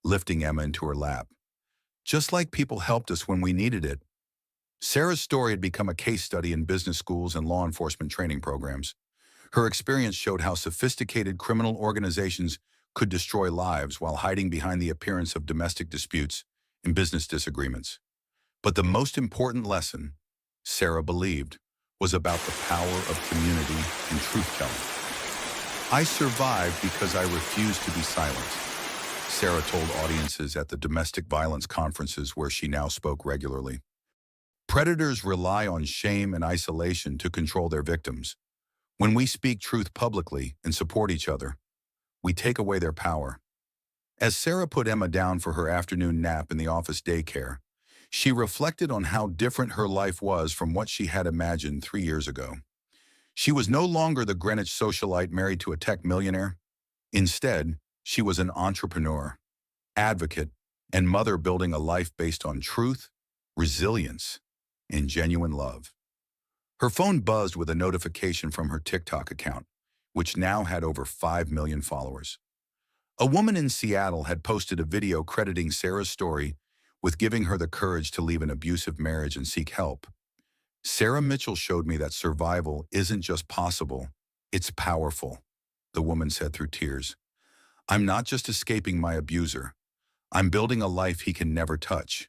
lifting Emma into her lap. Just like people helped us when we needed it. Sarah's story had become a case study in business schools and law enforcement training programs. Her experience showed how sophisticated criminal organizations could destroy lives while hiding behind the appearance of domestic disputes and business disagreements. But the most important lesson, Sarah believed, was about the power of community and truth-telling. I survived because I refused to be silenced, Sarah told audiences at the domestic violence conferences where she now spoke regularly. Predators rely on shame and isolation to control their victims. When we speak truth publicly and support each other, we take away their power. As Sarah put Emma down for her afternoon nap in the office daycare, she reflected on how different her life was from what she had imagined 3 years ago. She was no longer the Greenwich socialite married to a tech millionaire. Instead, she was an entrepreneur, advocate, and mother building a life based on truth, resilience, and genuine love. Her phone buzzed with a notification from her TikTok account, which now had over 5 million followers. A woman in Seattle had posted a video crediting Sarah's story with giving her the courage to leave an abusive marriage and seek help. Sarah Mitchell showed me that survival isn't just possible, it's powerful, the woman said through tears. I'm not just escaping my abuser. I'm building a life he can never touch.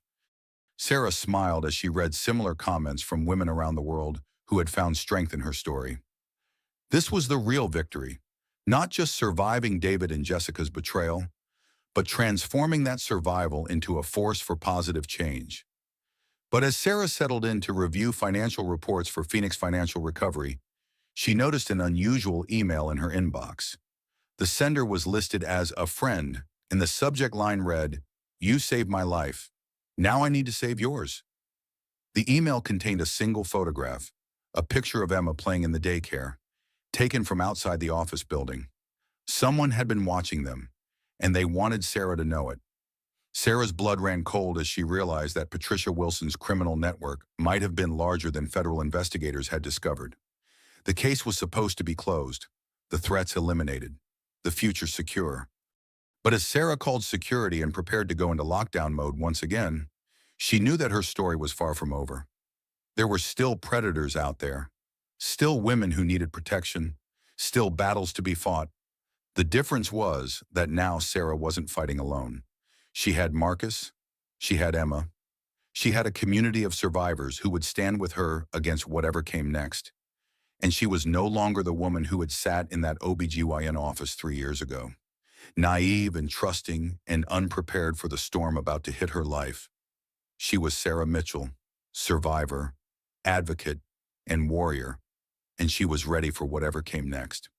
Sarah smiled as she read similar comments from women around the world who had found strength in her story. This was the real victory, not just surviving David and Jessica's betrayal, but transforming that survival into a force for positive change. But as Sarah settled in to review financial reports for Phoenix Financial Recovery, she noticed an unusual email in her inbox. The sender was listed as a friend, and the subject line read, "You saved my life. Now I need to save yours." The email contained a single photograph, a picture of Emma playing in the daycare, taken from outside the office building. Someone had been watching them, and they wanted Sarah to know it. Sarah's blood ran cold as she realized that Patricia Wilson's criminal network might have been larger than federal investigators had discovered. The case was supposed to be closed, the threats eliminated, the future secure. But as Sarah called security and prepared to go into lockdown mode once again, she knew that her story was far from over. There were still predators out there, still women who needed protection, still battles to be fought. The difference was that now Sarah wasn't fighting alone. She had Marcus, she had Emma, she had a community of survivors who would stand with her against whatever came next. And she was no longer the woman who had sat in that OBGYN office 3 years ago, naive and trusting and unprepared for the storm about to hit her life. She was Sarah Mitchell, survivor, advocate, and warrior, and she was ready for whatever came next.